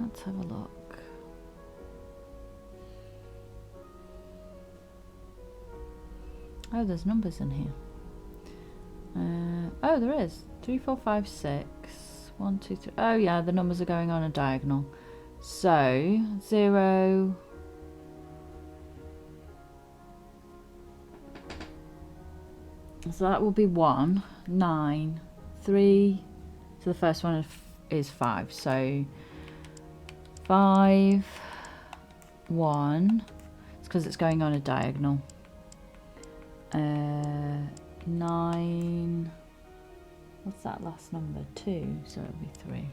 Let's have a look. Oh, there's numbers in here. Oh, there is. 3, 4, 5, 6. 1, 2, 3. Oh, yeah, the numbers are going on a diagonal. So, 0. So that will be 1, 9, 3. So the first one is 5. So 5, 1. It's because it's going on a diagonal. 9. What's that last number? 2. So it'll be 3.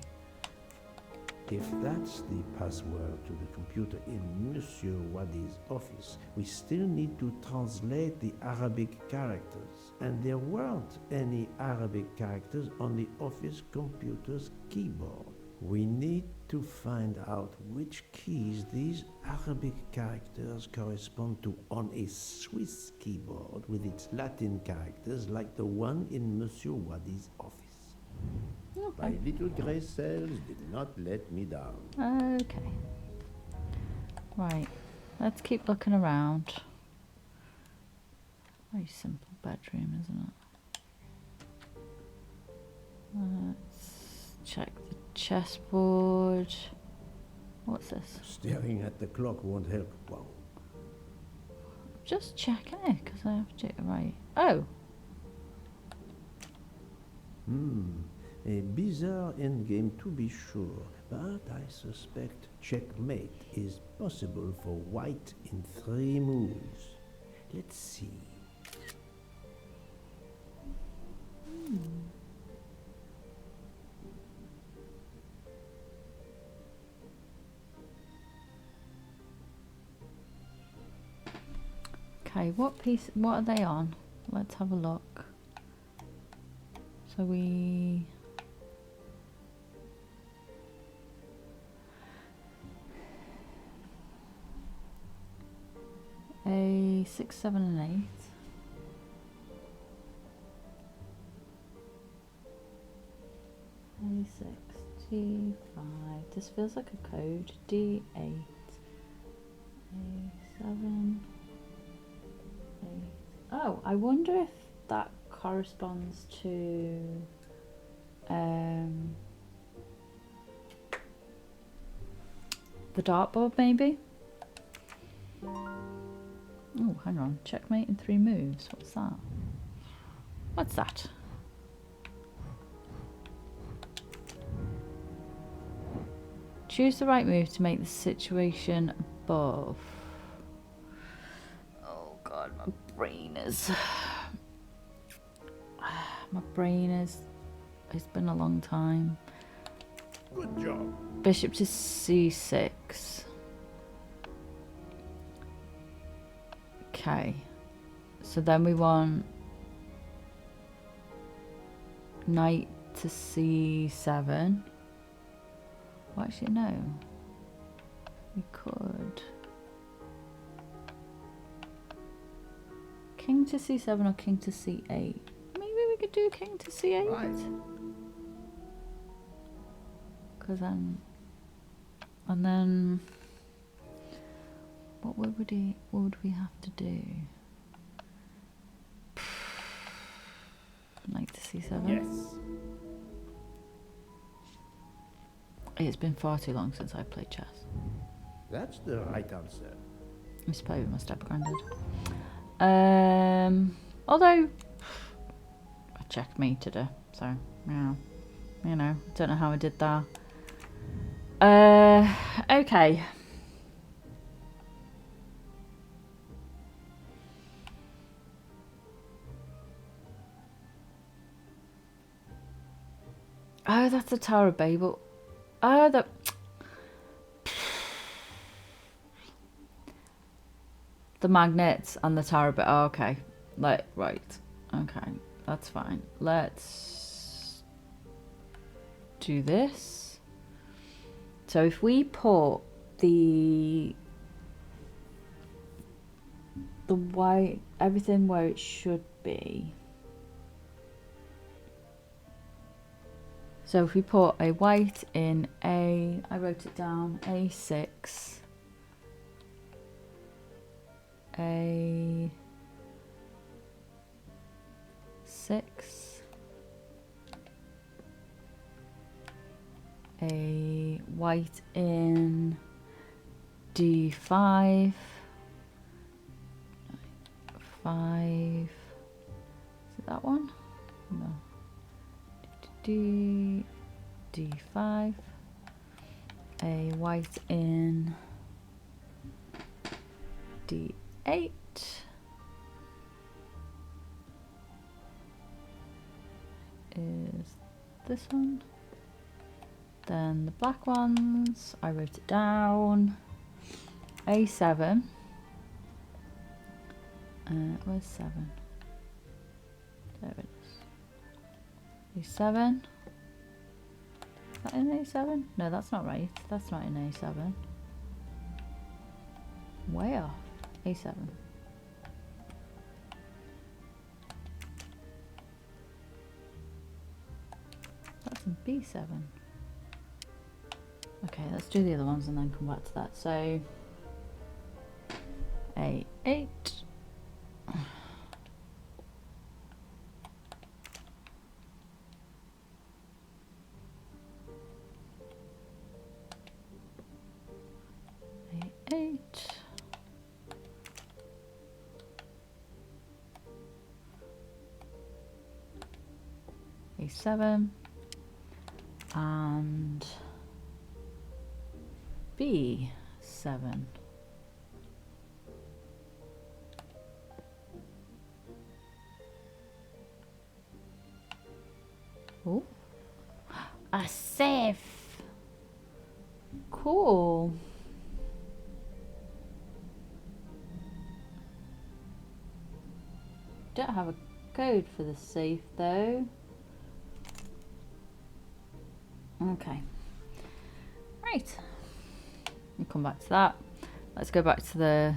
If that's the password to the computer in Monsieur Wadi's office, we still need to translate the Arabic characters. And there weren't any Arabic characters on the office computer's keyboard. We need to find out which keys these Arabic characters correspond to on a Swiss keyboard with its Latin characters like the one in Monsieur Wadi's office. Okay. My little grey cells did not let me down. Okay. Right. Let's keep looking around. Very simple bedroom, isn't it? Let's check the chessboard. What's this? Staring at the clock won't help. Wow. Just checking it, because I have to do it right. Oh! A bizarre endgame to be sure, but I suspect checkmate is possible for white in 3 moves. Let's see. Okay, what are they on? Let's have a look. So we... A 6, 7 and 8. A6, G5. This feels like a code. D8. A7. 8. Oh, I wonder if that corresponds to the dartboard, maybe? Oh, hang on. Checkmate in 3 moves. What's that? What's that? Choose the right move to make the situation above. Oh god, my brain is... My brain is... It's been a long time. Good job. Bishop to c6. Okay. So then we want knight to c7. Well, actually, no. We could. King to c7 or king to c8. Maybe we could do king to c8. Right. Because then... And then... What would we have to do? Knight to c7? Yes. It's been far too long since I played chess. That's the right answer. I suppose my step-granddad. Although I checkmated her, so yeah, you know, don't know how I did that. Okay. Oh, that's the Tower of Babel. Oh, the magnets and the Tower of Babel. Oh, okay. Right. Okay, that's fine. Let's do this. So if we put the white, everything where it should be. So if we put a white in I wrote it down, A6, A6, a white in D5, 5, is it that one? No. D5, a white in D8, is this one, Then the black ones, I wrote it down. A7. Where's 7? There it is. A7. Is that in A7? No, that's not right. That's not in A7. Way off. A7. That's in B7. Okay, let's do the other ones and then come back to that. So A8. A8. A7 and B7. Oh, a safe. Cool. Don't have a code for the safe though. Okay. Right. We'll come back to that. Let's go back to the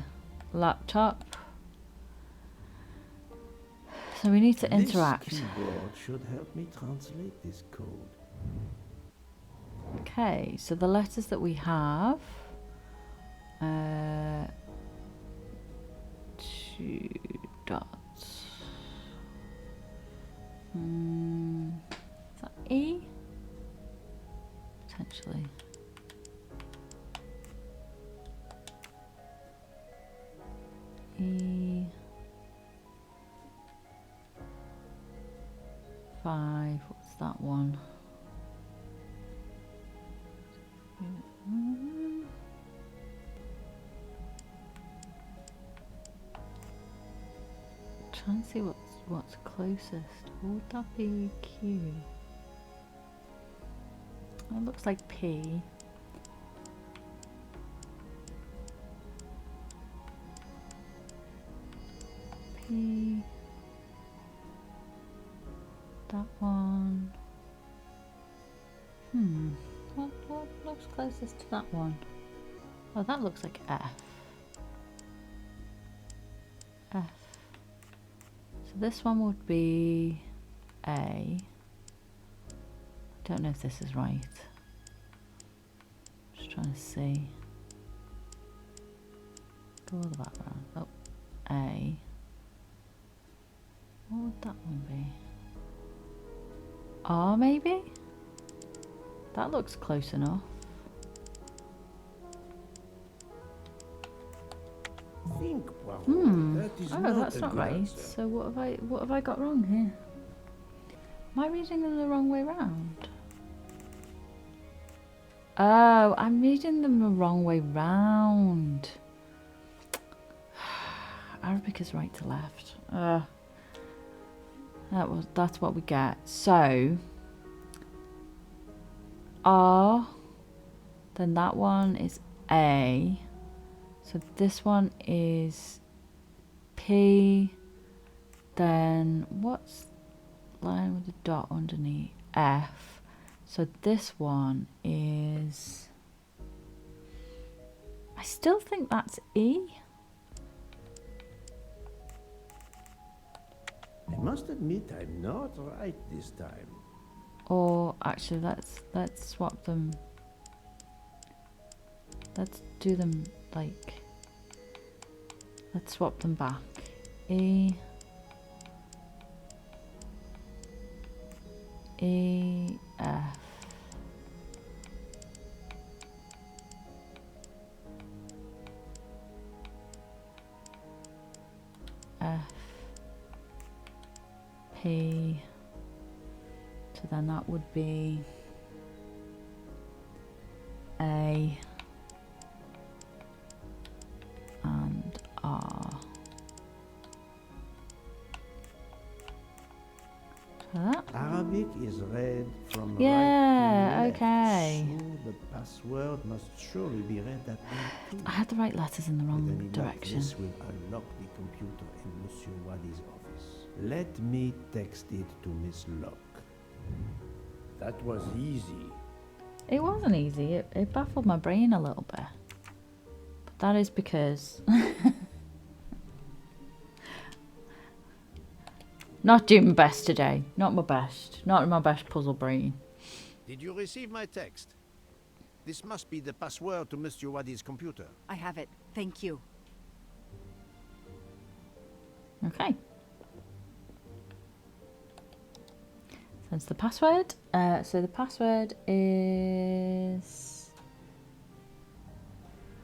laptop. So we need to interact. This keyboard should help me translate this code. Okay, so the letters that we have. 2 dots. Is that E? Potentially. E. 5. What's that one? Trying to see what's closest. What would that be? Q. It looks like P. P. That one. What looks closest to that one? Oh, that looks like F. F. So this one would be A. I don't know if this is right. Just trying to see. Go all the way around. Oh, A. What would that one be? R maybe? That looks close enough. Think, Poirot. That is Oh, not that's a not good right. answer. So what have I got wrong here? Am I reading them the wrong way round? Oh, I'm reading them the wrong way round. Arabic is right to left. That's what we get. So R, then that one is A. So this one is P. Then what's line with a dot underneath? F. So this one is, I still think that's E. I must admit I'm not right this time. Or actually, let's swap them. Let's do them like. Let's swap them back. E. E. F. F. P. So then that would be A and R. So that. Arabic is read from Yeah, right to left. okay. password must surely be read that way too. I had the right letters in the wrong With an enough, direction. this will unlock the computer in Monsieur Wadi's office. Let me text it to Miss Locke. That was easy. It wasn't easy. It baffled my brain a little bit. But that is because... Not doing my best today. Not my best. Not my best puzzle brain. Did you receive my text? This must be the password to Monsieur Wadi's computer. I have it. Thank you. Okay. That's the password. So the password is...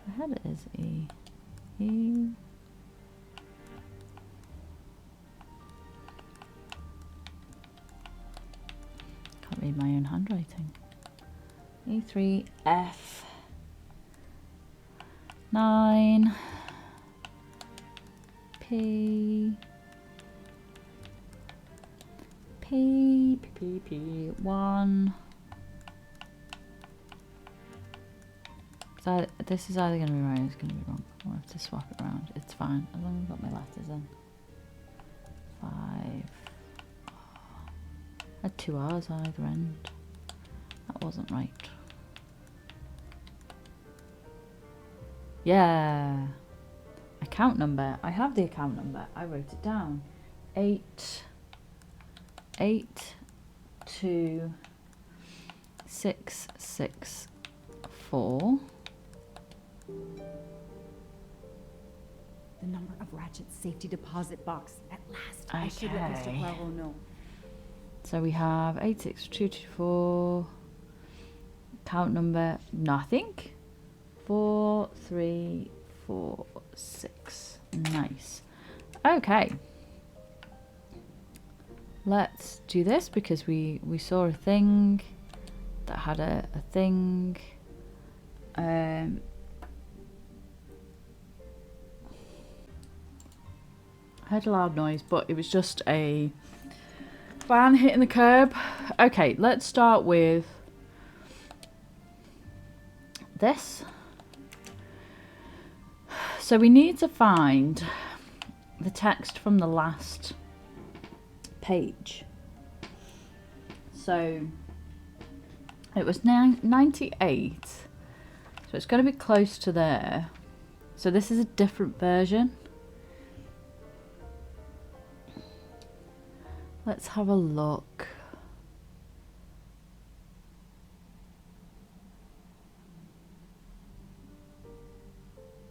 I had it as E. Can't read my own handwriting. E3F 9 P 1. So this is either going to be right or it's going to be wrong. I'll have to swap it around. It's fine as long as I've got my letters in. 5. I had 2 R's on either end. That wasn't right. Yeah. Account number. I have the account number. I wrote it down. 82664. The number of Ratchet's safety deposit box. At last. I should let Mr. Okay. Poirot know. So we have 86224. Account number nothing. 4346. Nice. Okay. Let's do this because we saw a thing that had a thing. I heard a loud noise, but it was just a van hitting the curb. Okay, let's start with this. So we need to find the text from the last page. So it was 98. So it's going to be close to there. So this is a different version. Let's have a look.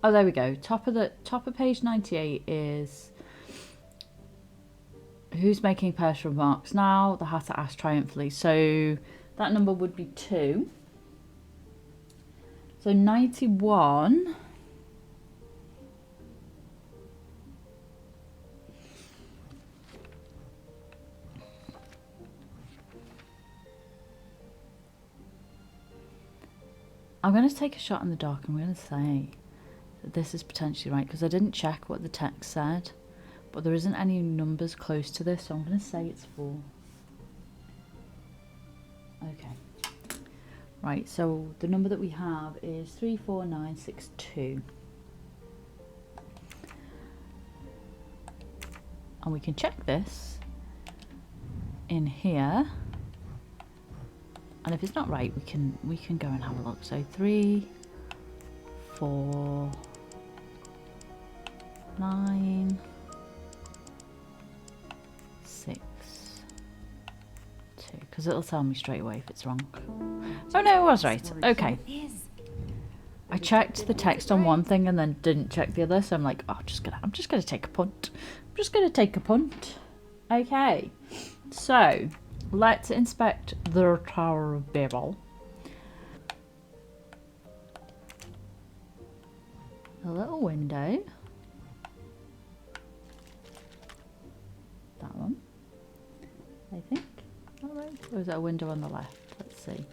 Oh, there we go. Top of page 98 is who's making personal remarks now? The Hatter asked triumphantly. So that number would be 2. So 91. I'm going to take a shot in the dark. I'm going to say that this is potentially right because I didn't check what the text said, but there isn't any numbers close to this, so I'm going to say it's 4. Okay. Right, so the number that we have is 34962. And we can check this in here. And if it's not right, we can go and have a look. So 3, 4, 9, 6, 2. Because it'll tell me straight away if it's wrong. Oh no, it was right. Okay. I checked the text on one thing and then didn't check the other, so I'm like, oh, I'm just gonna take a punt. I'm just gonna take a punt. Okay. So let's inspect the Tower of Babel. A little window. That one, I think. All right. Or is that a window on the left? Let's see.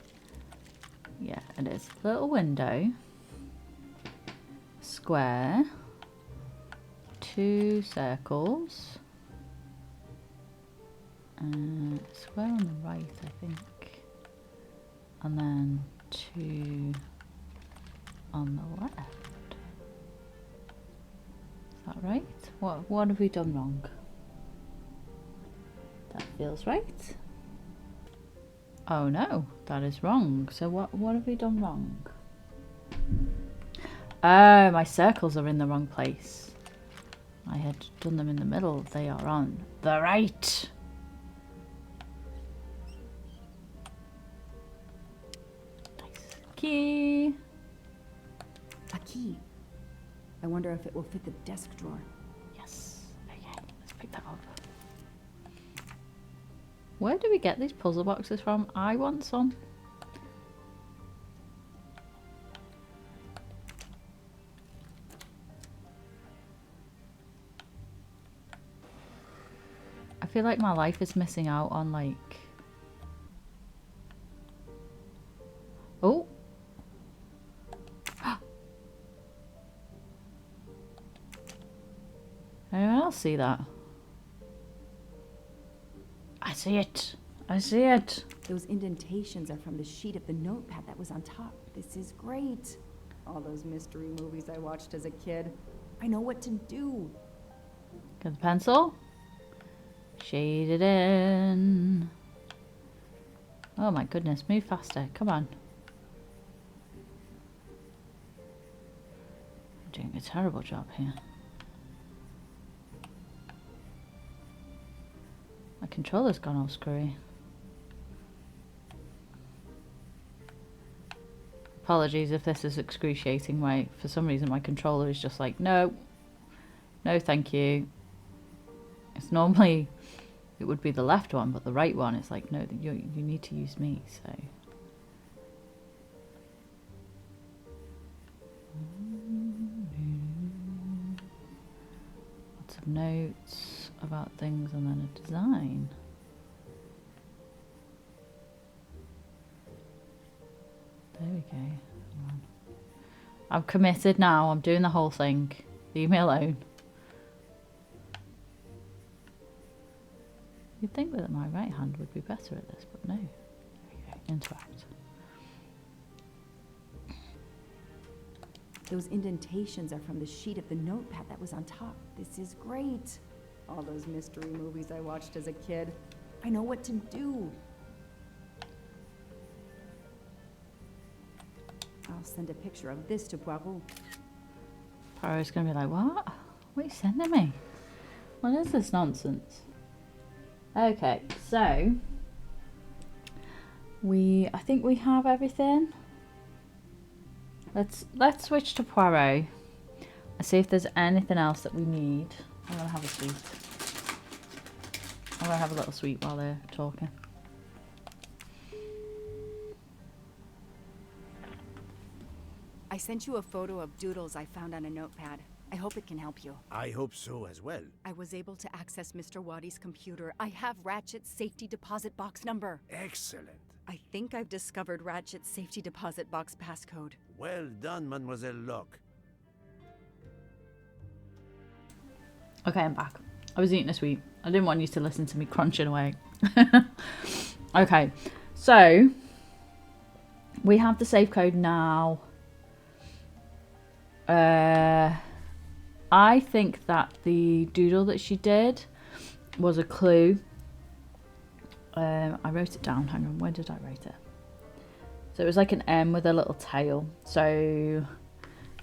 Yeah, it is. Little window. Square. 2 circles. Square on the right, I think. And then 2 on the left. Is that right? What have we done wrong? That feels right. Oh no, that is wrong. So what have we done wrong? Oh, my circles are in the wrong place. I had done them in the middle. They are on the right. Nice. Key. A key. I wonder if it will fit the desk drawer. Yes. Okay, let's pick that up. Where do we get these puzzle boxes from? I want some. I feel like my life is missing out on like... Oh! Anyone else see that? I see it. I see it. Those indentations are from the sheet of the notepad that was on top. This is great. All those mystery movies I watched as a kid. I know what to do. Get the pencil. Shade it in. Oh my goodness, move faster. Come on. I'm doing a terrible job here. My controller's gone all screwy. Apologies if this is excruciating. For some reason my controller is just like, no. No thank you. It's normally, it would be the left one, but the right one is like, no, you need to use me, so. Lots of notes about things and then a design. There we go. I'm committed now. I'm doing the whole thing. Leave me alone. You'd think that my right hand would be better at this, but no. There we go. Interact. Those indentations are from the sheet of the notepad that was on top. This is great. All those mystery movies I watched as a kid. I know what to do. I'll send a picture of this to Poirot. Poirot's gonna be like, what? What are you sending me? What is this nonsense? Okay, so I think we have everything. Let's switch to Poirot and see if there's anything else that we need. I'm gonna have a sweet. I'm gonna have a little sweet while they're talking. I sent you a photo of doodles I found on a notepad. I hope it can help you. I hope so as well. I was able to access Mr. Waddy's computer. I have Ratchet's safety deposit box number. Excellent. I think I've discovered Ratchet's safety deposit box passcode. Well done, Mademoiselle Locke. Okay, I'm back. I was eating a sweet. I didn't want you to listen to me crunching away. Okay, so we have the safe code now. I think that the doodle that she did was a clue. I wrote it down. Hang on, where did I write it? So it was like an M with a little tail. So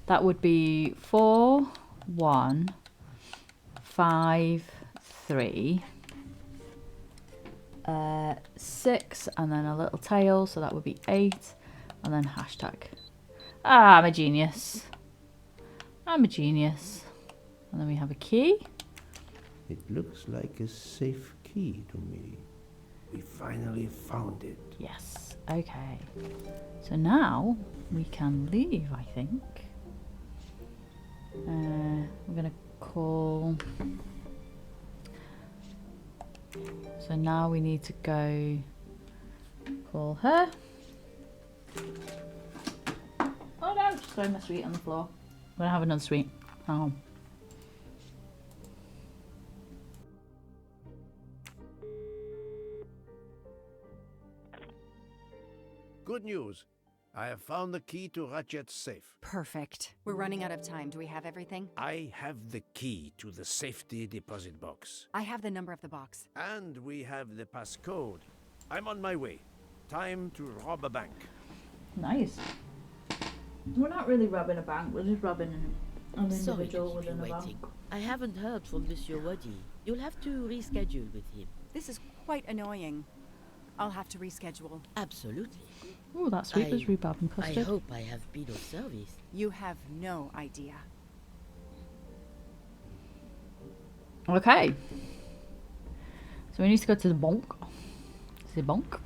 that would be 4, 1, 5, 3, 6, and then a little tail. So that would be 8, and then hashtag. Ah, I'm a genius. I'm a genius. And then we have a key. It looks like a safe key to me. We finally found it. Yes. Okay. So now we can leave, I think. We're gonna call. So now we need to go call her. Oh no! Just throwing my sweet on the floor. I'm gonna have another sweet. Oh. Good news. I have found the key to Ratchet's safe. Perfect. We're running out of time. Do we have everything? I have the key to the safety deposit box. I have the number of the box. And we have the passcode. I'm on my way. Time to rob a bank. Nice. We're not really robbing a bank, we're just robbing an Sorry to individual keep you within a waiting. bank. I haven't heard from Monsieur Wadi. You'll have to reschedule with him. This is quite annoying. I'll have to reschedule. Absolutely. Oh, that sweet was rhubarb and I custard. hope I have been of service. You have no idea. Okay. So we need to go to the bank. The bank.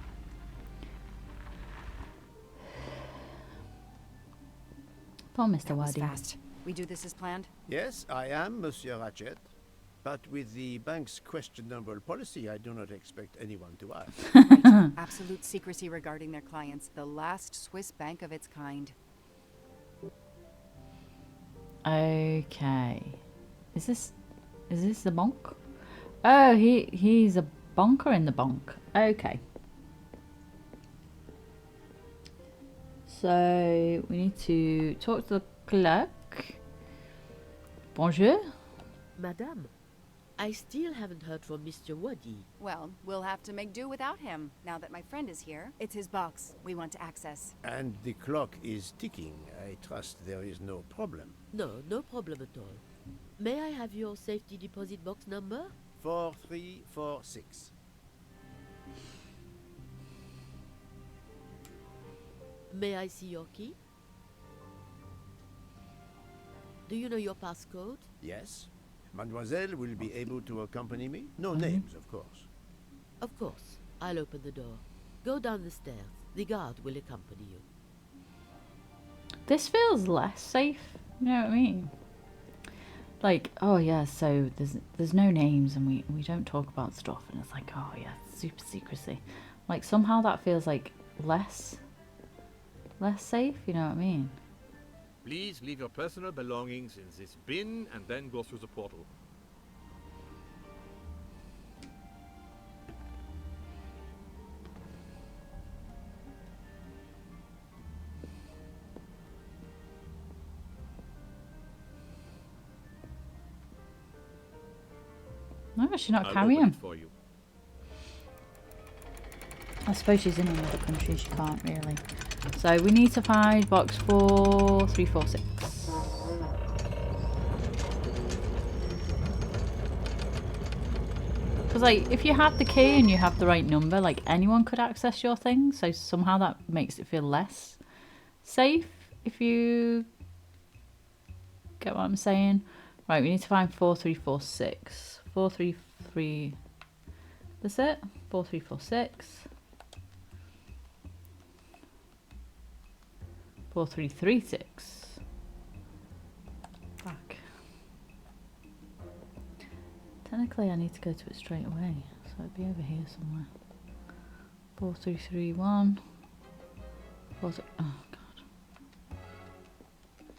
Poor Mr. That was Wadi. fast. We do this as planned? Yes, I am Monsieur Ratchet. But with the bank's questionable policy, I do not expect anyone to ask. Right. Absolute secrecy regarding their clients. The last Swiss bank of its kind. Okay. Is this the bank? Oh, he's a bunker in the bank. Okay. So we need to talk to the clerk. Bonjour. Madame, I still haven't heard from Mr. Wadi. Well, we'll have to make do without him. Now that my friend is here, it's his box we want to access. And the clock is ticking. I trust there is no problem. No problem at all. May I have your safety deposit box number? 4346. May I see your key? Do you know your passcode? Yes. Mademoiselle will be able to accompany me? No names, of course. Of course. I'll open the door. Go down the stairs. The guard will accompany you. This feels less safe. You know what I mean? Like, oh yeah, so there's no names and we don't talk about stuff, and it's like, oh yeah, super secrecy. Like somehow that feels like less safe. You know what I mean? Please leave your personal belongings in this bin and then go through the portal. No, she's not I'll carrying. open it for you. I suppose she's in another country. She can't really. So we need to find box 4346. Because like, if you have the key and you have the right number, like anyone could access your thing. So somehow that makes it feel less safe. If you get what I'm saying. Right, we need to find 4346. 433. That's it. 4346. 4336. Fuck. Technically I need to go to it straight away, so it'd be over here somewhere. 4331. Oh god.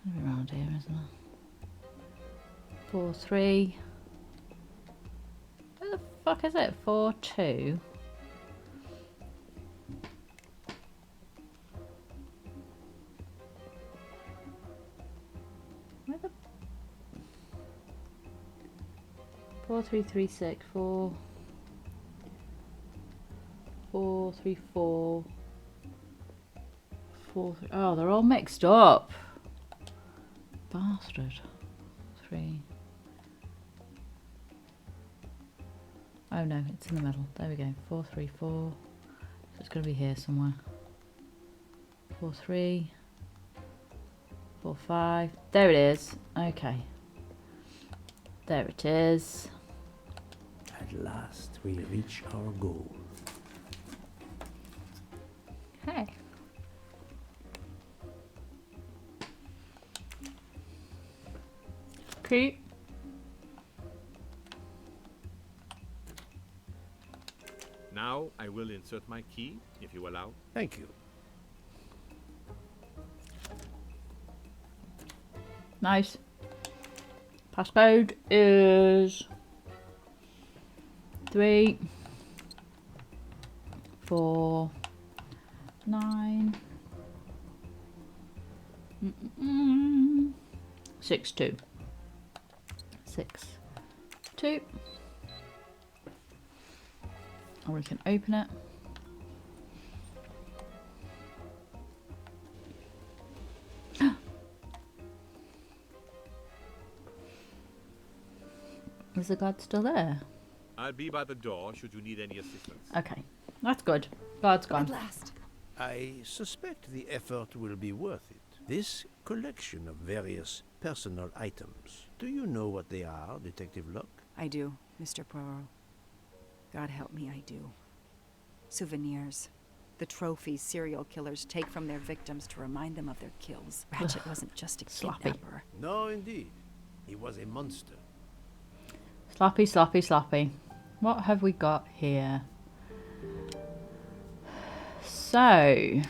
It'll be around here, isn't it? 43. Where the fuck is it? 42. Where the 4336 434 43. Oh, they're all mixed up. Bastard. 3. Oh no, it's in the middle. There we go. 434. So it's going to be here somewhere. 43. 45. There it is. Okay. There it is. At last, we reach our goal. Hey. Cute. Now I will insert my key, if you allow. Thank you. Nice. Passcode is 3 4 9 6-2. 6-2. And we can open it. Is the guard still there? I'll be by the door should you need any assistance. Okay, that's good. Guard's gone. At last. I suspect the effort will be worth it. This collection of various personal items. Do you know what they are, Detective Locke? I do, Mr. Poirot. God help me, I do. Souvenirs. The trophies serial killers take from their victims to remind them of their kills. Ratchet wasn't just a kidnapper. No, indeed. He was a monster. Sloppy, sloppy, sloppy. What have we got here? So,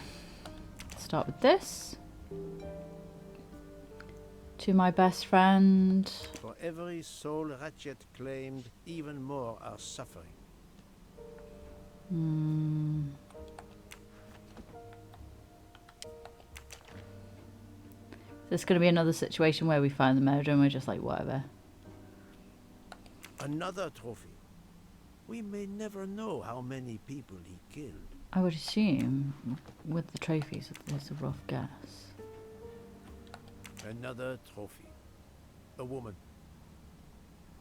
start with this. To my best friend. For every soul Ratchet claimed, even more are suffering. There's going to be another situation where we find the murder and we're just like, whatever. Another trophy. We may never know how many people he killed. I would assume with the trophies it's a rough guess. Another trophy. A woman.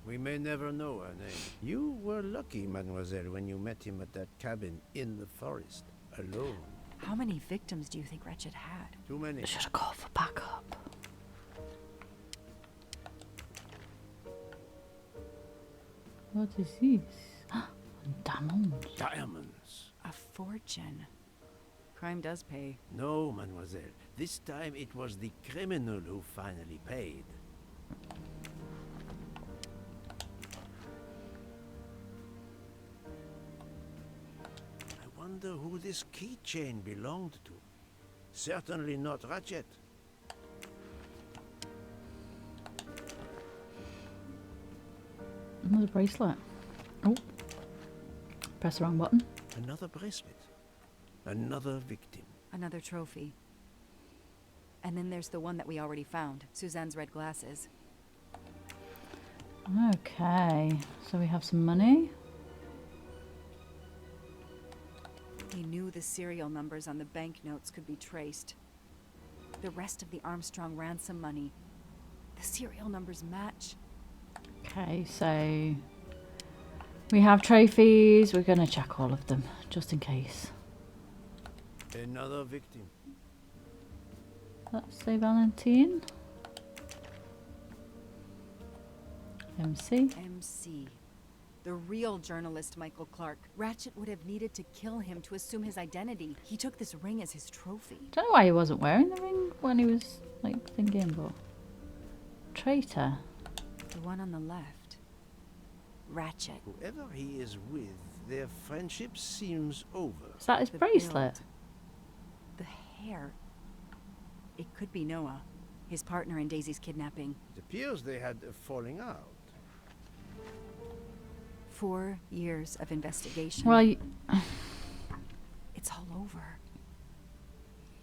We may never know her name. You were lucky, mademoiselle, when you met him at that cabin in the forest, alone. How many victims do you think Ratchet had? Too many. Should have called for backup. What is this? Diamonds. Diamonds. A fortune. Crime does pay. No, mademoiselle. This time it was the criminal who finally paid. I wonder who this keychain belonged to. Certainly not Ratchet. Another bracelet. Oh. Press the wrong button. Another bracelet. Another victim. Another trophy. And then there's the one that we already found. Suzanne's red glasses. Okay. So we have some money. He knew the serial numbers on the banknotes could be traced. The rest of the Armstrong ransom money. The serial numbers match. Okay, so we have trophies. We're going to check all of them, just in case. Another victim. Let's say Valentine. MC. MC. The real journalist Michael Clark. Ratchet would have needed to kill him to assume his identity. He took this ring as his trophy. Don't know why he wasn't wearing the ring when he was, like, thinking, but... Traitor. The one on the left. Ratchet. Whoever he is with, their friendship seems over. Is that his The bracelet? build. The hair. It could be Noah, his partner in Daisy's kidnapping. It appears they had a falling out. 4 years of investigation. Well, It's all over.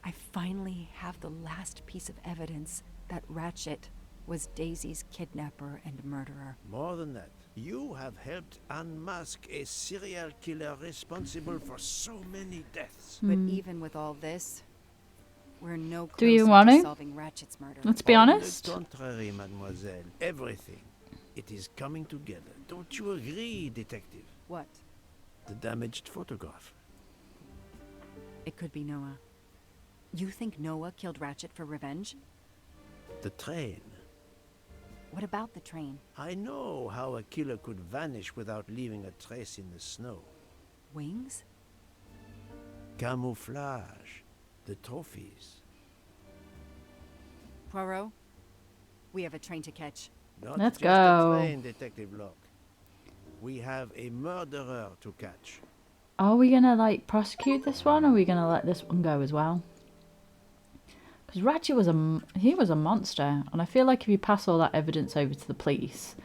I finally have the last piece of evidence that Ratchet was Daisy's kidnapper and murderer. More than that, you have helped unmask a serial killer responsible for so many deaths. But even with all this, we're no Do you closer want to to? solving Ratchet's murder. Let's be honest. On the contrary, mademoiselle, everything. It is coming together. Don't you agree, detective? What? The damaged photograph. It could be Noah. You think Noah killed Ratchet for revenge? The train. What about the train? I know how a killer could vanish without leaving a trace in the snow. Wings? Camouflage. The trophies. Poirot? We have a train to catch. Not Let's just go. a train, Detective Locke. We have a murderer to catch. Are we going to, like, prosecute this one, or are we going to let this one go as well? Because Ratchet was he was a monster, and I feel like if you pass all that evidence over to the police,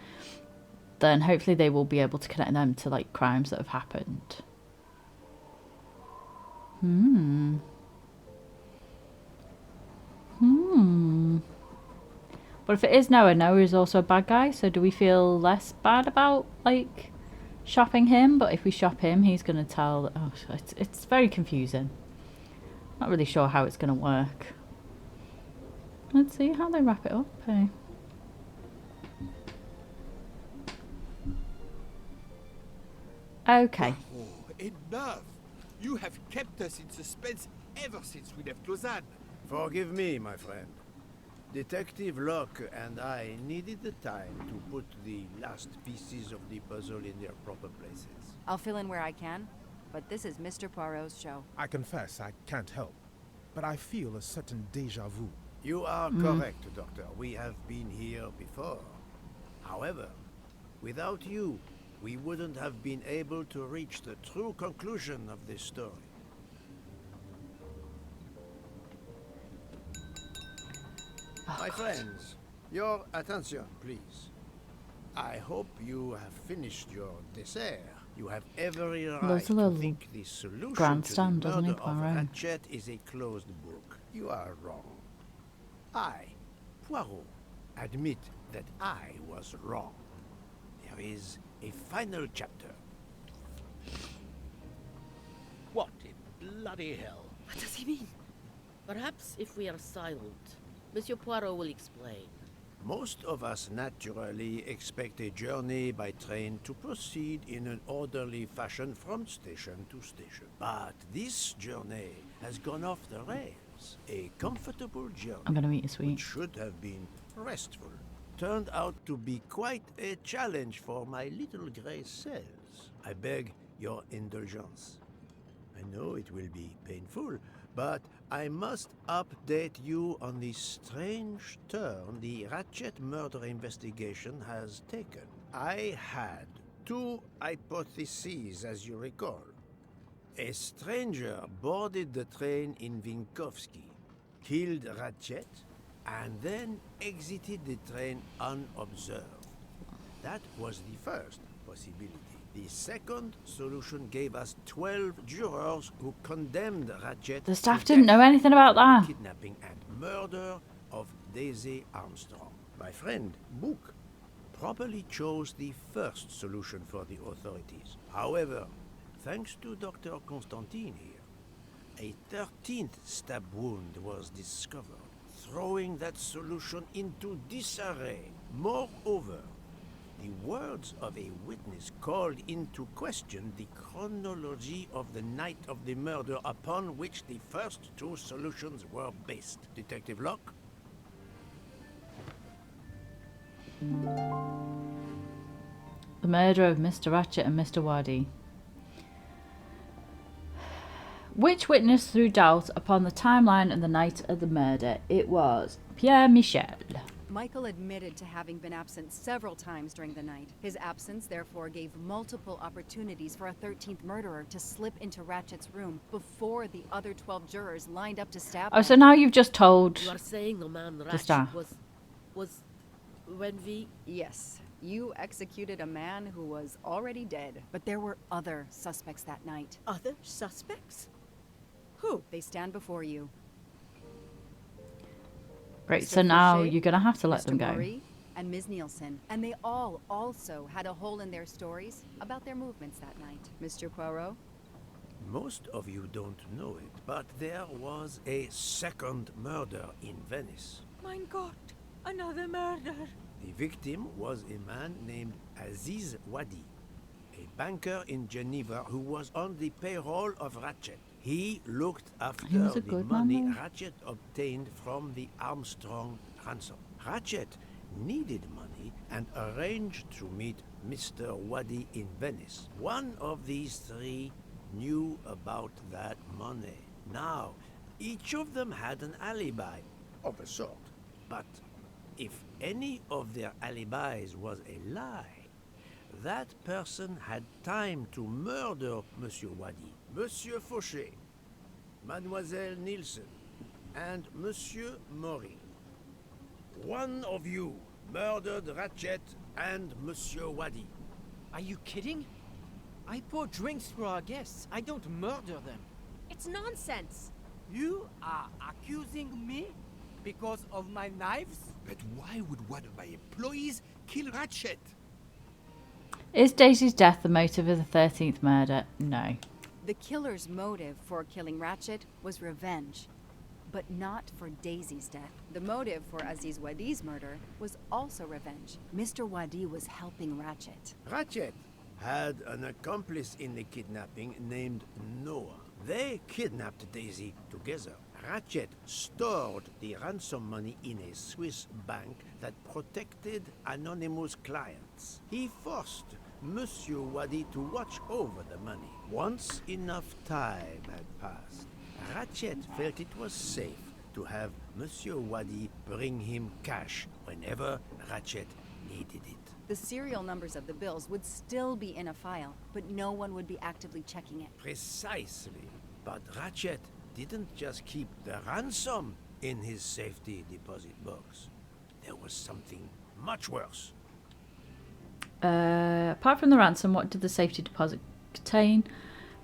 then hopefully they will be able to connect them to, like, crimes that have happened. But if it is Noah, Noah is also a bad guy, so do we feel less bad about, like, shopping him? But if we shop him, he's going to tell... Oh, it's very confusing. Not really sure how it's going to work. Let's see how they wrap it up, hey? Okay. Oh, enough! You have kept us in suspense ever since we left Lausanne. Forgive me, my friend. Detective Locke and I needed the time to put the last pieces of the puzzle in their proper places. I'll fill in where I can, but this is Mr. Poirot's show. I confess I can't help, but I feel a certain déjà vu. You are correct, Doctor. We have been here before. However, without you, we wouldn't have been able to reach the true conclusion of this story. My friends, your attention, please. I hope you have finished your dessert. You have every right to think the solution grandstand, to the doesn't he, murder of Poirot? Ratchet is a closed book. You are wrong. I, Poirot, admit that I was wrong. There is a final chapter. What in bloody hell? What does he mean? Perhaps if we are silent, Monsieur Poirot will explain. Most of us naturally expect a journey by train to proceed in an orderly fashion from station to station. But this journey has gone off the rails. A comfortable journey, I'm gonna eat a sweet. which should have been restful, turned out to be quite a challenge for my little gray cells. I beg your indulgence. I know it will be painful, but I must update you on the strange turn the Ratchet murder investigation has taken. I had two hypotheses, as you recall. A stranger boarded the train in Vinkovsky, killed Ratchet, and then exited the train unobserved. That was the first possibility. The second solution gave us 12 jurors who condemned Ratchet. The staff to didn't death know anything about for the that. kidnapping and murder of Daisy Armstrong. My friend, Book, properly chose the first solution for the authorities. However, thanks to Dr. Constantine here, a 13th stab wound was discovered, throwing that solution into disarray. Moreover, the words of a witness called into question the chronology of the night of the murder upon which the first two solutions were based. Detective Locke? The murder of Mr. Ratchet and Mr. Wadi. Which witness threw doubt upon the timeline of the night of the murder? It was Pierre Michel. Michael admitted to having been absent several times during the night. His absence therefore gave multiple opportunities for a 13th murderer to slip into Ratchet's room before the other 12 jurors lined up to stab him. Oh, so now you've just told You are saying the man the Ratchet staff. was when we... Yes, you executed a man who was already dead. But there were other suspects that night. Other suspects? Who? They stand before you. Great, Mr. so now Fouché, you're going to have to let Mr. them go. Murray, and Ms. Nielsen. And they all also had a hole in their stories about their movements that night. Mr. Poirot? Most of you don't know it, but there was a second murder in Venice. Mein Gott, another murder. The victim was a man named Aziz Wadi, a banker in Geneva who was on the payroll of Ratchet. He looked after He was a the good money man, though. Ratchet obtained from the Armstrong ransom. Ratchet needed money and arranged to meet Mr. Wadi in Venice. One of these three knew about that money. Now, each of them had an alibi of a sort. But if any of their alibis was a lie, that person had time to murder Monsieur Wadi, Monsieur Fouché, Mademoiselle Nielsen, and Monsieur Maury. One of you murdered Ratchet and Monsieur Wadi. Are you kidding? I pour drinks for our guests. I don't murder them. It's nonsense. You are accusing me? Because of my knives? But why would one of my employees kill Ratchet? Is Daisy's death the motive of the 13th murder? No. The killer's motive for killing Ratchet was revenge, but not for Daisy's death. The motive for Aziz Wadi's murder was also revenge. Mr. Wadi was helping Ratchet. Ratchet had an accomplice in the kidnapping named Noah. They kidnapped Daisy together. Ratchet stored the ransom money in a Swiss bank that protected anonymous clients. He forced Monsieur Wadi to watch over the money. Once enough time had passed, Ratchet felt it was safe to have Monsieur Wadi bring him cash whenever Ratchet needed it. The serial numbers of the bills would still be in a file, but no one would be actively checking it. Precisely. But Ratchet didn't just keep the ransom in his safety deposit box. There was something much worse. Apart from the ransom, what did the safety deposit contain?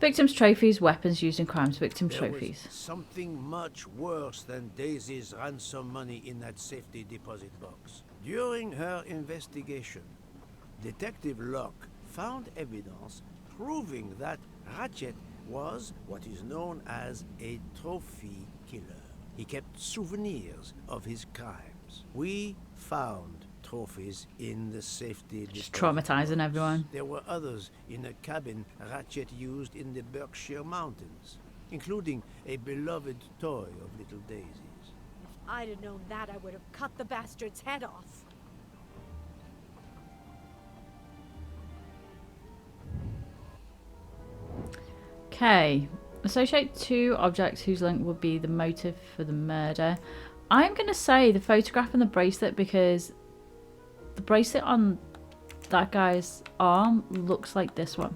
Victims' trophies, weapons used in crimes, victims' trophies. Was something much worse than Daisy's ransom money in that safety deposit box. During her investigation, Detective Locke found evidence proving that Ratchet was what is known as a trophy killer. He kept souvenirs of his crimes. We found trophies in the safety Just deposit traumatizing box. everyone. There were others in a cabin Ratchet used in the Berkshire Mountains, including a beloved toy of little Daisy's. If I'd have known that, I would have cut the bastard's head off. Okay. Associate two objects whose link would be the motive for the murder. I'm going to say the photograph and the bracelet, because the bracelet on that guy's arm looks like this one.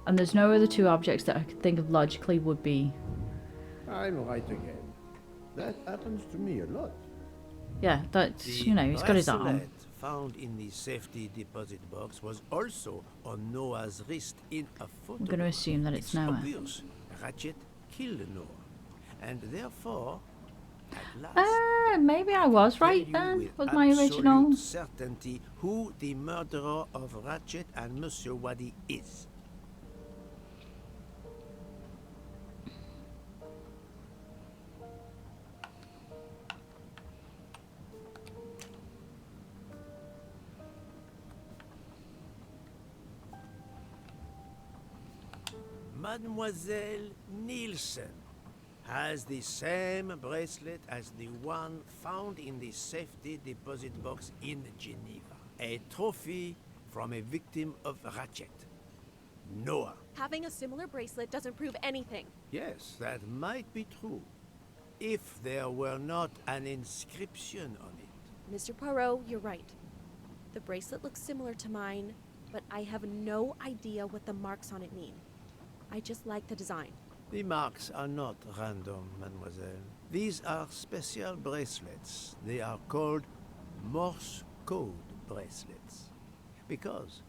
And there's no other two objects that I could think of logically would be. I'm right again. That happens to me a lot. Yeah, that's, you know, he's got his arm. bracelet found in the safety deposit box was also on Noah's wrist in a photo. I'm going to assume that it's Noah. Obvious. Ratchet killed Noah, and therefore, at last, Maybe I was right tell you then with with my original. absolute certainty who the murderer of Ratchet and Monsieur Wadi is. Mademoiselle Nielsen has the same bracelet as the one found in the safety deposit box in Geneva. A trophy from a victim of Ratchet. Noah. Having a similar bracelet doesn't prove anything. Yes, that might be true. If there were not an inscription on it. Mr. Poirot, you're right. The bracelet looks similar to mine, but I have no idea what the marks on it mean. I just like the design. The marks are not random, mademoiselle. These are special bracelets. They are called Morse code bracelets. Because,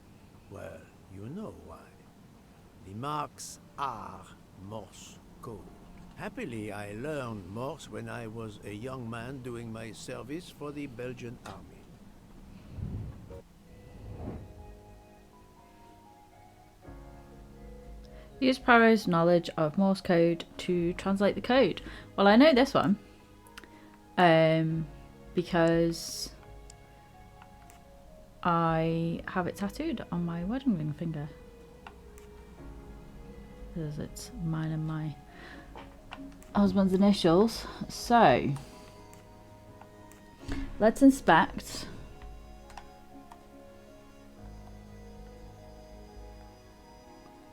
well, you know why. The marks are Morse code. Happily, I learned Morse when I was a young man doing my service for the Belgian army. Use Poirot's knowledge of Morse code to translate the code. Well, I know this one. Because I have it tattooed on my wedding ring finger. Because it's mine and my husband's initials. So, let's inspect.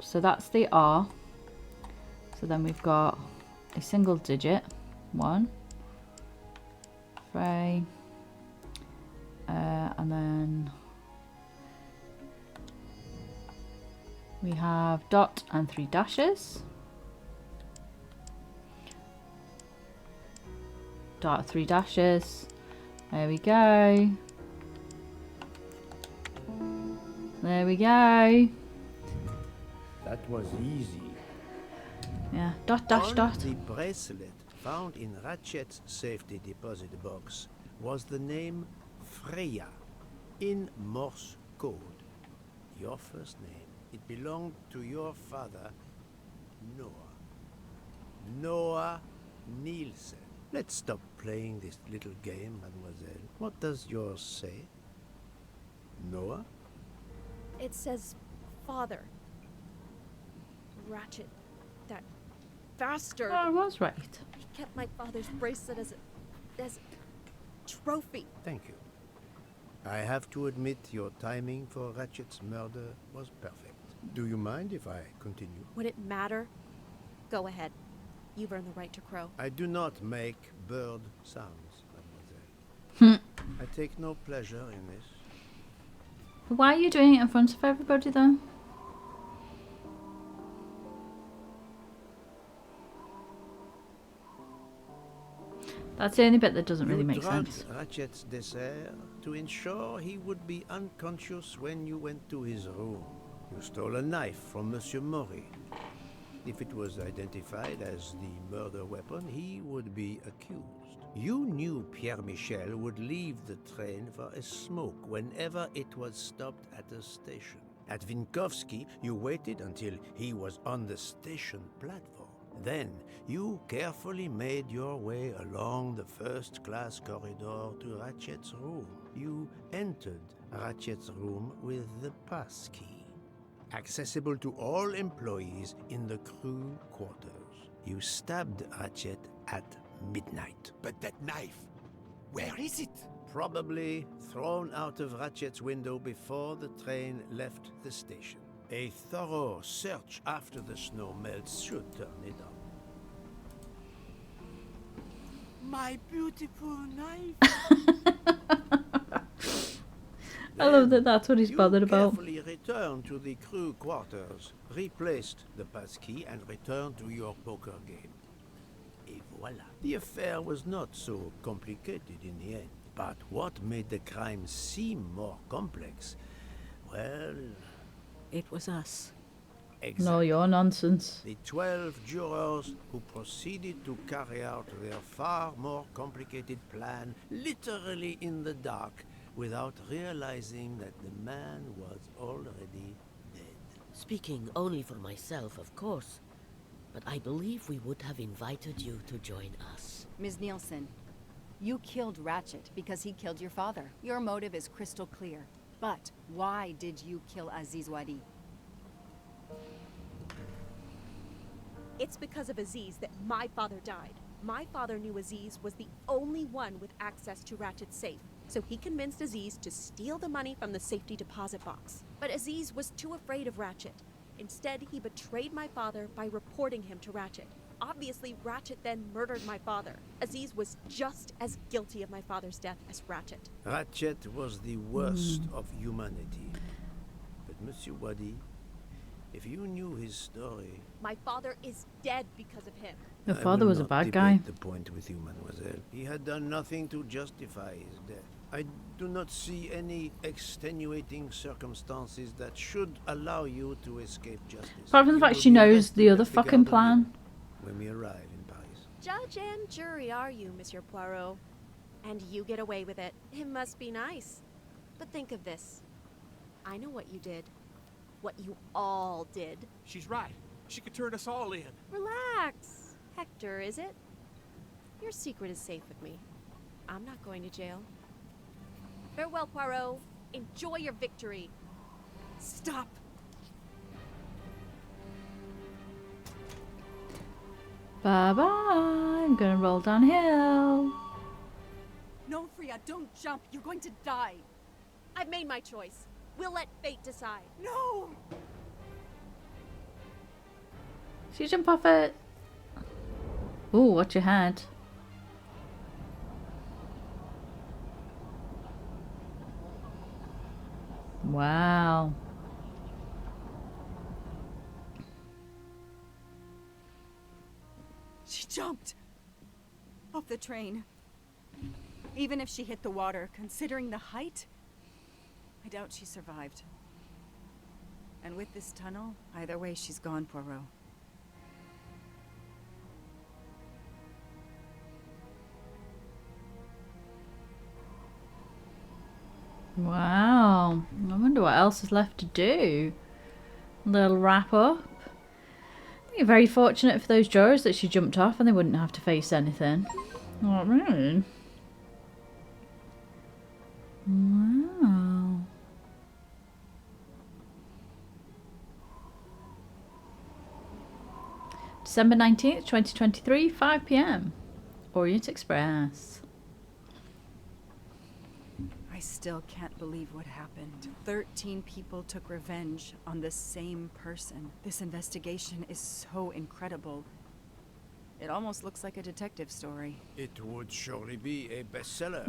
So that's the R. So then we've got a single digit, 1, 3, and then we have dot and 3 dashes. Dot, 3 dashes. There we go. There we go. That was easy. Yeah, dot, dash, On dot. the bracelet found in Ratchet's safety deposit box was the name Freya in Morse code. Your first name. It belonged to your father, Noah. Noah Nielsen. Let's stop playing this little game, mademoiselle. What does yours say? Noah? It says father. Ratchet. That bastard. Oh, I was right. He kept my father's bracelet as a trophy. Thank you. I have to admit your timing for Ratchet's murder was perfect. Do you mind if I continue? Would it matter? Go ahead. You've earned the right to crow. I do not make bird sounds, mademoiselle. I take no pleasure in this. Why are you doing it in front of everybody then? That's the only bit that doesn't really make sense. You drugged Ratchet's dessert to ensure he would be unconscious when you went to his room. You stole a knife from Monsieur Maury. If it was identified as the murder weapon, he would be accused. You knew Pierre Michel would leave the train for a smoke whenever it was stopped at a station. At Vinkovsky, you waited until he was on the station platform. Then, you carefully made your way along the first-class corridor to Ratchet's room. You entered Ratchet's room with the pass key, accessible to all employees in the crew quarters. You stabbed Ratchet at midnight. But that knife, where is it? Probably thrown out of Ratchet's window before the train left the station. A thorough search after the snow melts should turn it up. My beautiful knife. I love that that's what he's bothered about. You carefully returned to the crew quarters, replaced the passkey, and returned to your poker game. Et voila. The affair was not so complicated in the end. But what made the crime seem more complex? Well... It was us. Exactly. No, you're nonsense. The 12 jurors who proceeded to carry out their far more complicated plan literally in the dark without realizing that the man was already dead. Speaking only for myself, of course, but I believe we would have invited you to join us. Ms. Nielsen, you killed Ratchet because he killed your father. Your motive is crystal clear. But why did you kill Aziz Wadi? It's because of Aziz that my father died. My father knew Aziz was the only one with access to Ratchet's safe, so he convinced Aziz to steal the money from the safety deposit box. But Aziz was too afraid of Ratchet. Instead, he betrayed my father by reporting him to Ratchet. Obviously, Ratchet then murdered my father. Aziz was just as guilty of my father's death as Ratchet. Ratchet was the worst of humanity. But Monsieur Wadi, if you knew his story... My father is dead because of him. Your father was a bad guy. The point with you, mademoiselle. He had done nothing to justify his death. I do not see any extenuating circumstances that should allow you to escape justice. Apart from the fact she knows the other fucking plan. When we arrive in Paris. Judge and jury are you, Monsieur Poirot. And you get away with it. It must be nice. But think of this. I know what you did. What you all did. She's right. She could turn us all in. Relax. Hector, is it? Your secret is safe with me. I'm not going to jail. Farewell, Poirot. Enjoy your victory. Stop! Bye-bye. I'm gonna roll downhill. No, Freya, don't jump. You're going to die. I've made my choice. We'll let fate decide. No! She jump off it. Ooh, watch your head. Wow. She jumped off the train. Even if she hit the water, considering the height, I doubt she survived. And with this tunnel, either way she's gone, Poirot. Wow. I wonder what else is left to do. Little wrap up. You're very fortunate for those jurors that she jumped off and they wouldn't have to face anything. What do you mean? Wow. December 19th, 2023, 5 p.m. Orient Express. I still can't believe what happened. 13 people took revenge on the same person. This investigation is so incredible. It almost looks like a detective story. It would surely be a bestseller.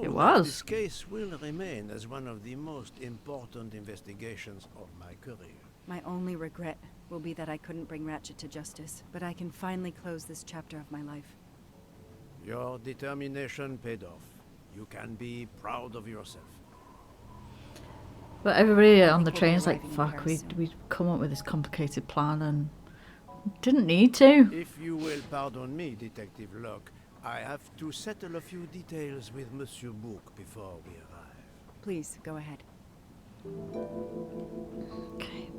It was. This case will remain as one of the most important investigations of my career. My only regret will be that I couldn't bring Ratchet to justice, but I can finally close this chapter of my life. Your determination paid off. You can be proud of yourself. But everybody on the we'll be train's like, arriving in fuck, Paris we'd come up with this complicated plan and didn't need to. If you will pardon me, Detective Locke, I have to settle a few details with Monsieur Bourque before we arrive. Please, go ahead. Okay.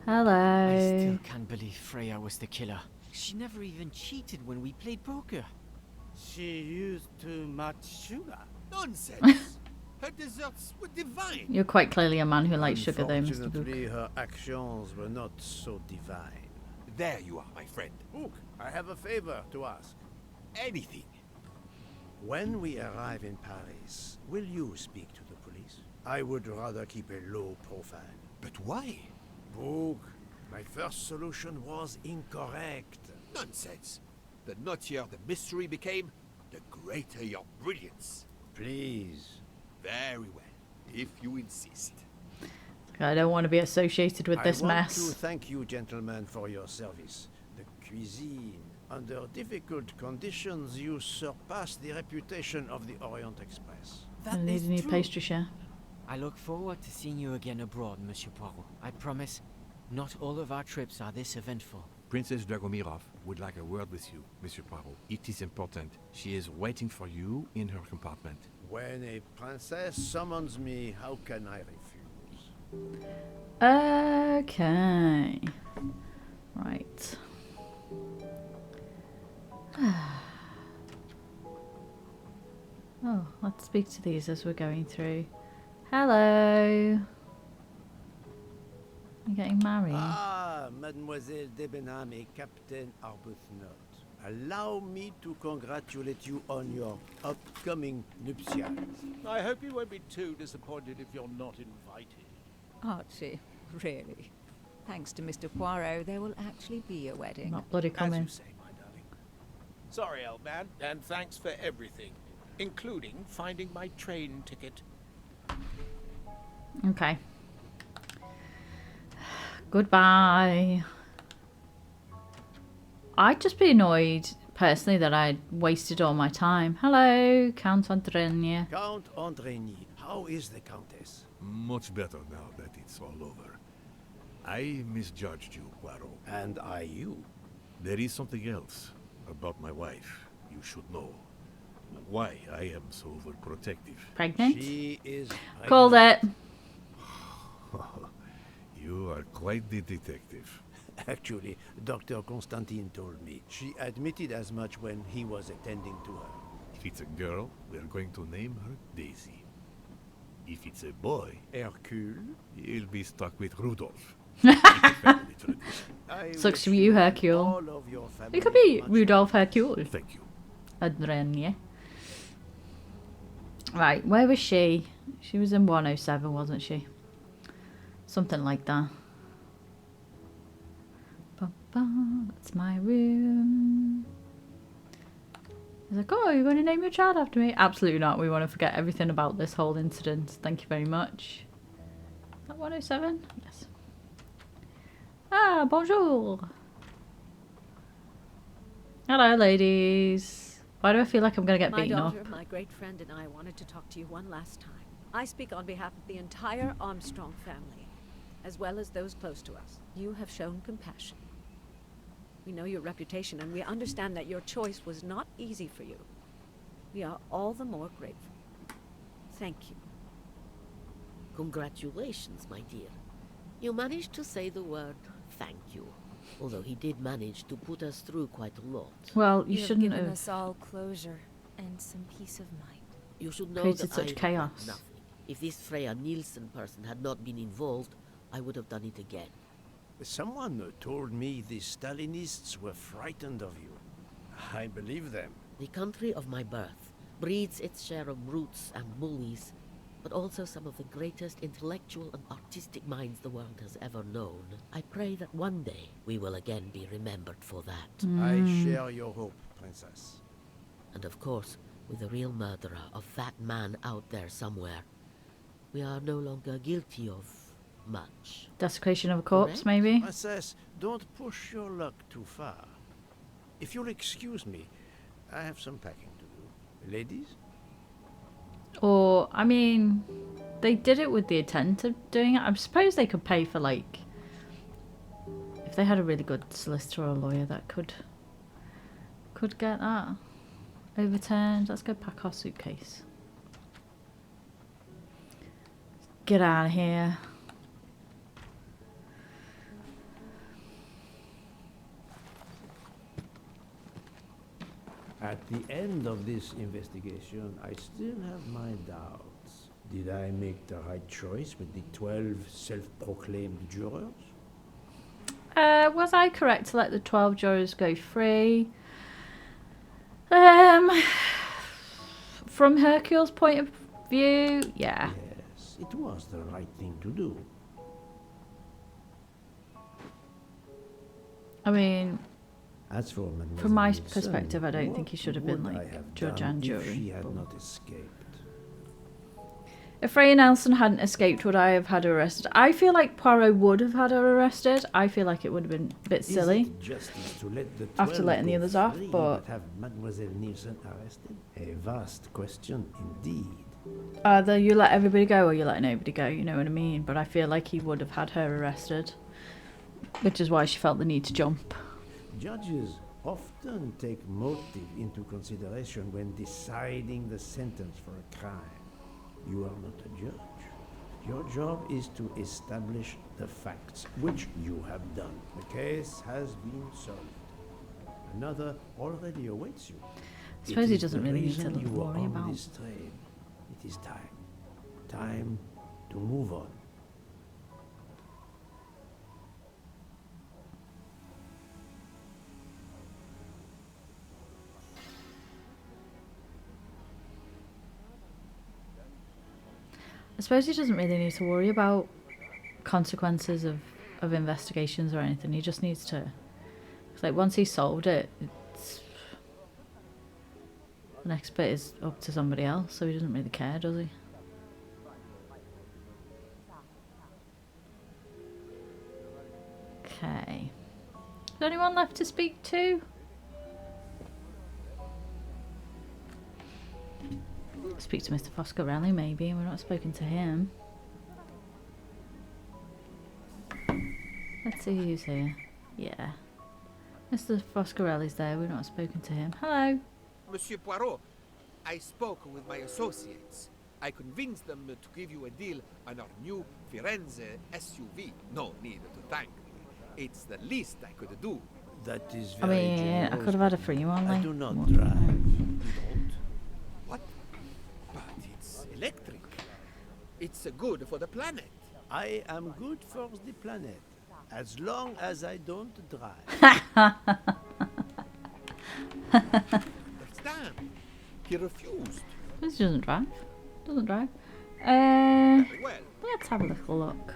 I Hello. still can't believe Freya was the killer. She never even cheated when we played poker. She used too much sugar. Nonsense! Her desserts were divine! You're quite clearly a man who likes sugar though, Mr. Book. Unfortunately, her actions were not so divine. There you are, my friend. Bourque, I have a favor to ask. Anything. When we arrive in Paris, will you speak to the police? I would rather keep a low profile. But why? Bourque, my first solution was incorrect. Nonsense. The nuttier the mystery became, the greater your brilliance. Please. Very well, if you insist. I don't want to be associated with this I want mess. to thank you, gentlemen, for your service. The cuisine. Under difficult conditions, you surpassed the reputation of the Orient Express. I need a new pastry chef. I look forward to seeing you again abroad, Monsieur Poirot. I promise, not all of our trips are this eventful. Princess Dragomirov would like a word with you, Monsieur Poirot. It is important. She is waiting for you in her compartment. When a princess summons me, how can I refuse? Okay. Right. Oh, let's speak to these as we're going through. Hello. You're getting married. Ah, Mademoiselle Debenham et Captain Arbuthnot. Allow me to congratulate you on your upcoming nuptials. I hope you won't be too disappointed if you're not invited. Archie, really? Thanks to Mr. Poirot, there will actually be a wedding. Not bloody As coming. you say, my darling. Sorry, old man, and thanks for everything, including finding my train ticket. Okay. Goodbye. I'd just be annoyed, personally, that I'd wasted all my time. Hello, Count Andrenia. Count Andreny, how is the Countess? Much better now that it's all over. I misjudged you, Poirot. And I you. There is something else about my wife you should know. Why I am so overprotective. Pregnant? She is Called it. You are quite the detective. Actually, Dr. Constantine told me. She admitted as much when he was attending to her. If it's a girl, we're going to name her Daisy. If it's a boy, Hercule? he'll be stuck with Rudolph. Sucks to be you, Hercule. All of your family It could be much Rudolph Hercule. Thank you. Andrenia. Right, where was she? She was in 107, wasn't she? Something like that. That's my room. He's like, oh, you're going to name your child after me? Absolutely not. We want to forget everything about this whole incident. Thank you very much. Is that 107? Yes. Ah, bonjour. Hello, ladies. Why do I feel like I'm going to get My beaten up? daughter, my great friend, and I wanted to talk to you one last time. I speak on behalf of the entire Armstrong family, as well as those close to us. You have shown compassion. We know your reputation, and we understand that your choice was not easy for you. We are all the more grateful. Thank you. Congratulations, my dear. You managed to say the word thank you. Although he did manage to put us through quite a lot. Well, you have shouldn't given have us all closure and some peace of mind. You should know created that such I regret chaos. nothing. If this Freya Nielsen person had not been involved, I would have done it again. Someone told me the Stalinists were frightened of you. I believe them. The country of my birth breeds its share of brutes and bullies, but also some of the greatest intellectual and artistic minds the world has ever known. I pray that one day we will again be remembered for that. I share your hope, Princess. And of course, with the real murderer of that man out there somewhere, we are no longer guilty of much. Desecration of a corpse, Correct? maybe? Princess, don't push your luck too far. If you'll excuse me, I have some packing to do. Ladies? Or, I mean, they did it with the intent of doing it. I suppose they could pay for, like, if they had a really good solicitor or lawyer that could get that overturned. Let's go pack our suitcase. Get out of here. At the end of this investigation, I still have my doubts. Did I make the right choice with the 12 self-proclaimed jurors? Was I correct to let the 12 jurors go free? From Hercule's point of view, yeah. Yes, it was the right thing to do. I mean, As for Mademoiselle from my Nielsen, perspective, I don't think he should have been, what would I like, have judge done and if jury, she had but- not escaped? If Freya Nelson hadn't escaped, would I have had her arrested? I feel like Poirot would have had her arrested. I feel like it would have been a bit silly. Is it justice to let the After 12 letting the go others off, free but- have Mademoiselle Nielsen arrested? A vast question indeed. Either you let everybody go or you let nobody go, you know what I mean? But I feel like he would have had her arrested. Which is why she felt the need to jump. Judges often take motive into consideration when deciding the sentence for a crime. You are not a judge. Your job is to establish the facts, which you have done. The case has been solved. Another already awaits you. I suppose It he is doesn't the really need to reason you are worry on about. this train. It is time. Time to move on. I suppose he doesn't really need to worry about consequences of investigations or anything. He just needs to... It's like, once he's solved it, it's... The next bit is up to somebody else, so he doesn't really care, does he? Okay. Is there anyone left to speak to? Speak to Mr. Foscarelli, maybe. We've not spoken to him. Let's see who's here. Yeah. Mr. Foscarelli's there. We've not spoken to him. Hello. Monsieur Poirot, I spoke with my associates. I convinced them to give you a deal on our new Firenze SUV. No need to thank me. It's the least I could do. That is I very mean, I generous, could have had a free one. I like, do not what? drive. No. You don't? What? But it's electric. It's good for the planet. I am good for the planet, as long as I don't drive. Understand? He refused. This doesn't drive. Doesn't drive. Very well. Let's have a little look.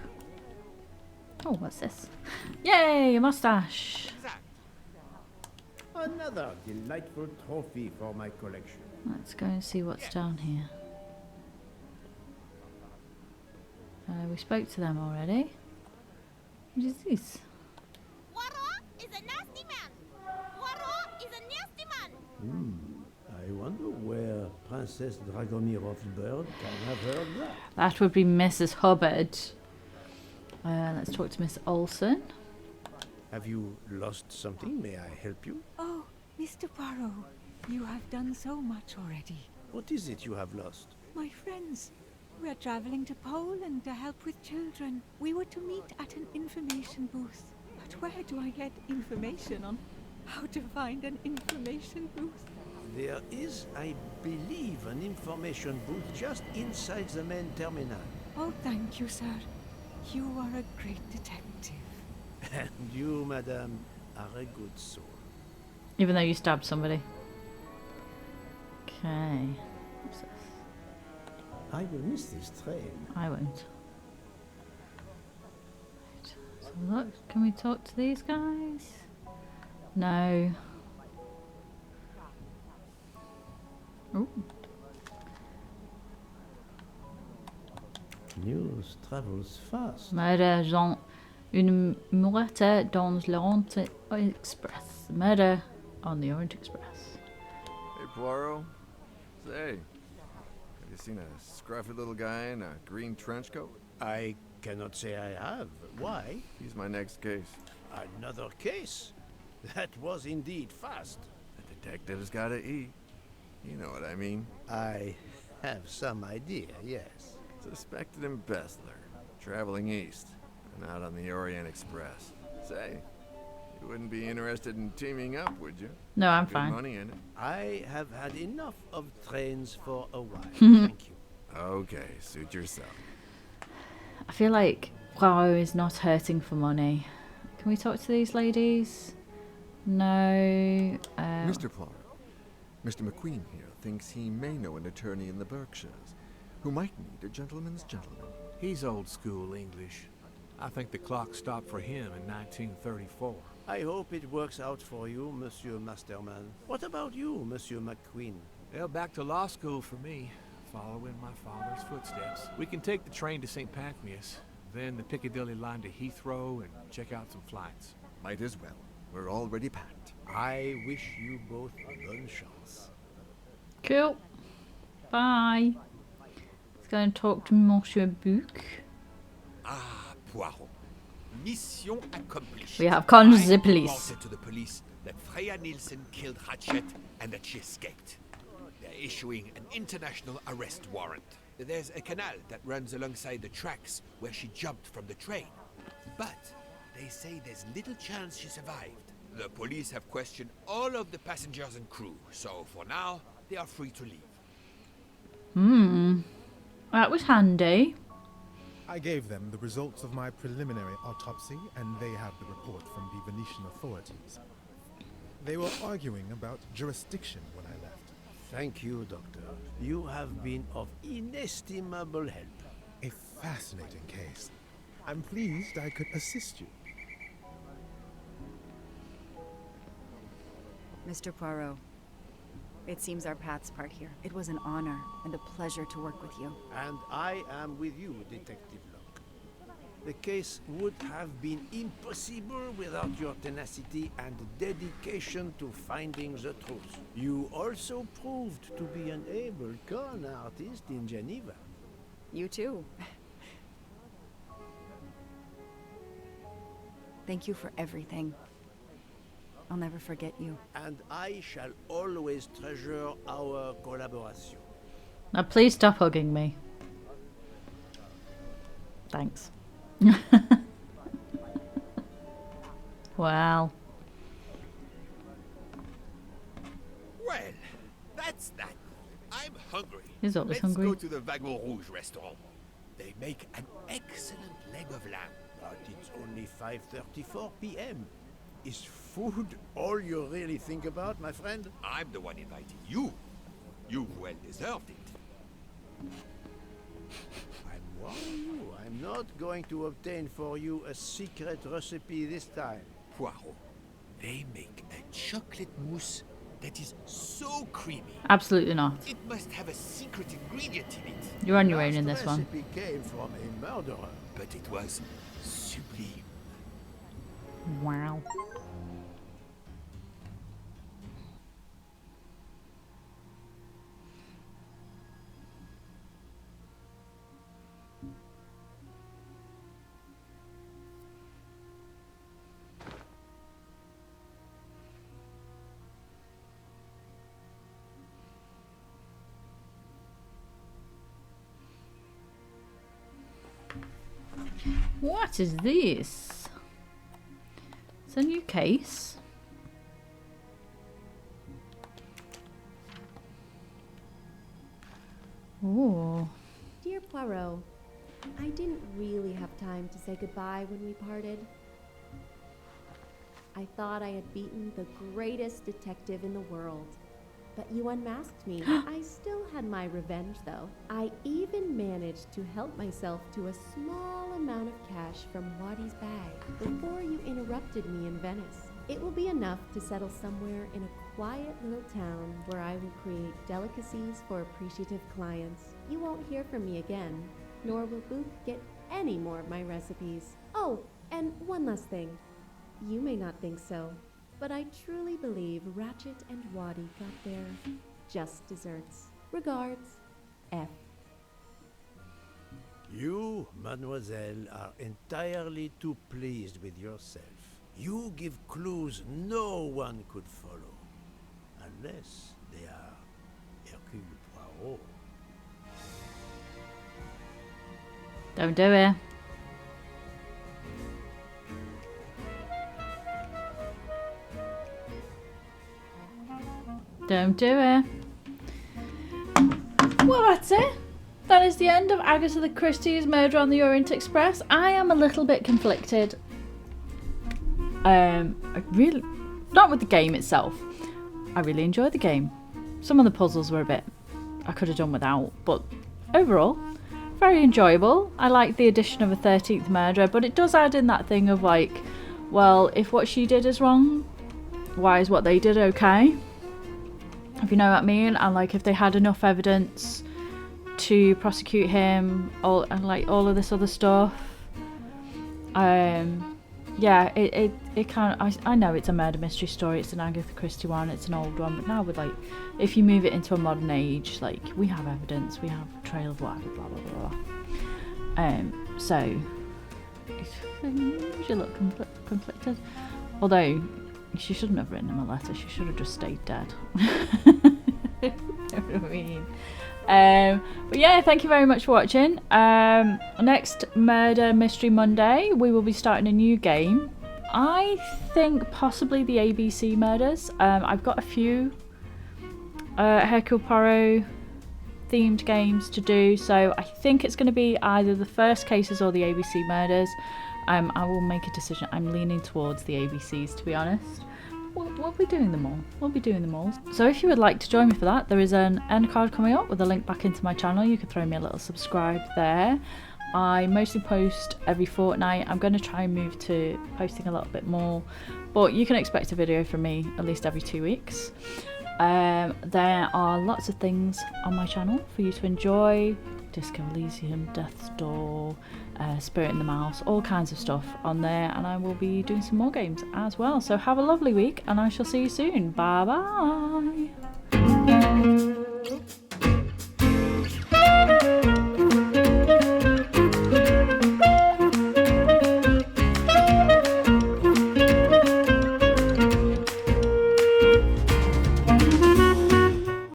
Oh, what's this? Yay, a mustache. Exact. Another delightful trophy for my collection. Let's go and see what's down here. We spoke to them already. What is this? Poirot is a nasty man. Poirot is a nasty man. I wonder where Princess Dragomirov's bird can have heard that. That would be Mrs. Hubbard. Let's talk to Miss Olsen. Have you lost something? May I help you? Oh, Mr. Poirot, you have done so much already. What is it you have lost? My friends. We're traveling to Poland to help with children. We were to meet at an information booth. But where do I get information on how to find an information booth? There is, I believe, an information booth just inside the main terminal. Oh, thank you, sir. You are a great detective. And you, madame, are a good soul. Even though you stabbed somebody. Okay. What's this? I will miss this train. I won't. Right. So look, can we talk to these guys? No. Ooh. News travels fast. Murder dans une meurtre dans l'Orient Express. Murder on the Orient Express. Hey, Poirot. Say, have you seen a scruffy little guy in a green trench coat? I cannot say I have. Why? He's my next case. Another case? That was indeed fast. The detective's gotta eat. You know what I mean. I have some idea, yes. Suspected embezzler, traveling east, and out on the Orient Express. Say, you wouldn't be interested in teaming up, would you? No, I'm Good fine. money in it. I have had enough of trains for a while. Thank you. Okay, suit yourself. I feel like Poirot is not hurting for money. Can we talk to these ladies? No. Mr. Poirot, Mr. McQueen here thinks he may know an attorney in the Berkshires who might need a gentleman's gentleman. He's old school English. I think the clock stopped for him in 1934. I hope it works out for you, Monsieur Masterman. What about you, Monsieur McQueen? Well, back to law school for me, following my father's footsteps. We can take the train to St. Pancras, then the Piccadilly line to Heathrow, and check out some flights. Might as well. We're already packed. I wish you both bonne chance. Cool. Bye. Let's go and talk to Monsieur Buch. Ah, Poirot. Mission accomplished. We have conned I the police. reported to the police that Freya Nielsen killed Ratchet and that she escaped. They're issuing an international arrest warrant. There's a canal that runs alongside the tracks where she jumped from the train. But they say there's little chance she survived. The police have questioned all of the passengers and crew, so for now, they are free to leave. That was handy. I gave them the results of my preliminary autopsy, and they have the report from the Venetian authorities. They were arguing about jurisdiction when I left. Thank you, Doctor. You have been of inestimable help. A fascinating case. I'm pleased I could assist you. Mr. Poirot, it seems our paths part here. It was an honor and a pleasure to work with you. And I am with you, Detective Locke. The case would have been impossible without your tenacity and dedication to finding the truth. You also proved to be an able con artist in Geneva. You too. Thank you for everything. I'll never forget you. And I shall always treasure our collaboration. Now please stop hugging me. Thanks. Wow. Well, that's that. I'm hungry. He's always hungry. Let's go to the Wagon Rouge restaurant. They make an excellent leg of lamb. But it's only 5:34 p.m. Is food all you really think about, my friend? I'm the one inviting you. You've well deserved it. I'm warning you, I'm not going to obtain for you a secret recipe this time. Poirot, they make a chocolate mousse that is so creamy. Absolutely not. It must have a secret ingredient in it. You're on your own in this Last one. recipe came from a murderer. But it was sublime. Wow. What is this? It's a new case. Ooh. Dear Poirot, I didn't really have time to say goodbye when we parted. I thought I had beaten the greatest detective in the world. But you unmasked me. I still had my revenge, though. I even managed to help myself to a small amount of cash from Waddy's bag before you interrupted me in Venice. It will be enough to settle somewhere in a quiet little town where I will create delicacies for appreciative clients. You won't hear from me again, nor will Booth get any more of my recipes. Oh, and one last thing. You may not think so, but I truly believe Ratchet and Waddy got their just desserts. Regards, F. You, mademoiselle, are entirely too pleased with yourself. You give clues no one could follow, unless they are Hercule Poirot. Don't do it. Don't do it. Well, that's it. That is the end of Agatha Christie's Murder on the Orient Express. I am a little bit conflicted. I really, not with the game itself. I really enjoyed the game. Some of the puzzles were a bit I could have done without, but overall, very enjoyable. I like the addition of a 13th murderer, but it does add in that thing of like, well, if what she did is wrong, why is what they did okay? If you know what I mean, and like if they had enough evidence to prosecute him, all of this other stuff. Yeah, it kind of, I know it's a murder mystery story, it's an Agatha Christie one, it's an old one, but now with like, if you move it into a modern age, like we have evidence, we have trails, whatever, blah blah blah. So she looked conflicted. Although she shouldn't have written him a letter, she should have just stayed dead. You know what I mean? But yeah, thank you very much for watching. Next Murder Mystery Monday, we will be starting a new game. I think possibly the ABC murders. I've got a few Hercule Poirot themed games to do, so I think it's going to be either the first cases or the ABC murders. I will make a decision. I'm leaning towards the ABCs, to be honest. We'll be doing them all. We'll be doing them all. So if you would like to join me for that, there is an end card coming up with a link back into my channel. You could throw me a little subscribe there. I mostly post every fortnight. I'm going to try and move to posting a little bit more, but you can expect a video from me at least every 2 weeks. There are lots of things on my channel for you to enjoy. Disco Elysium, Death's Door, Spirit in the Mouse, all kinds of stuff on there, and I will be doing some more games as well. So have a lovely week, and I shall see you soon. Bye bye.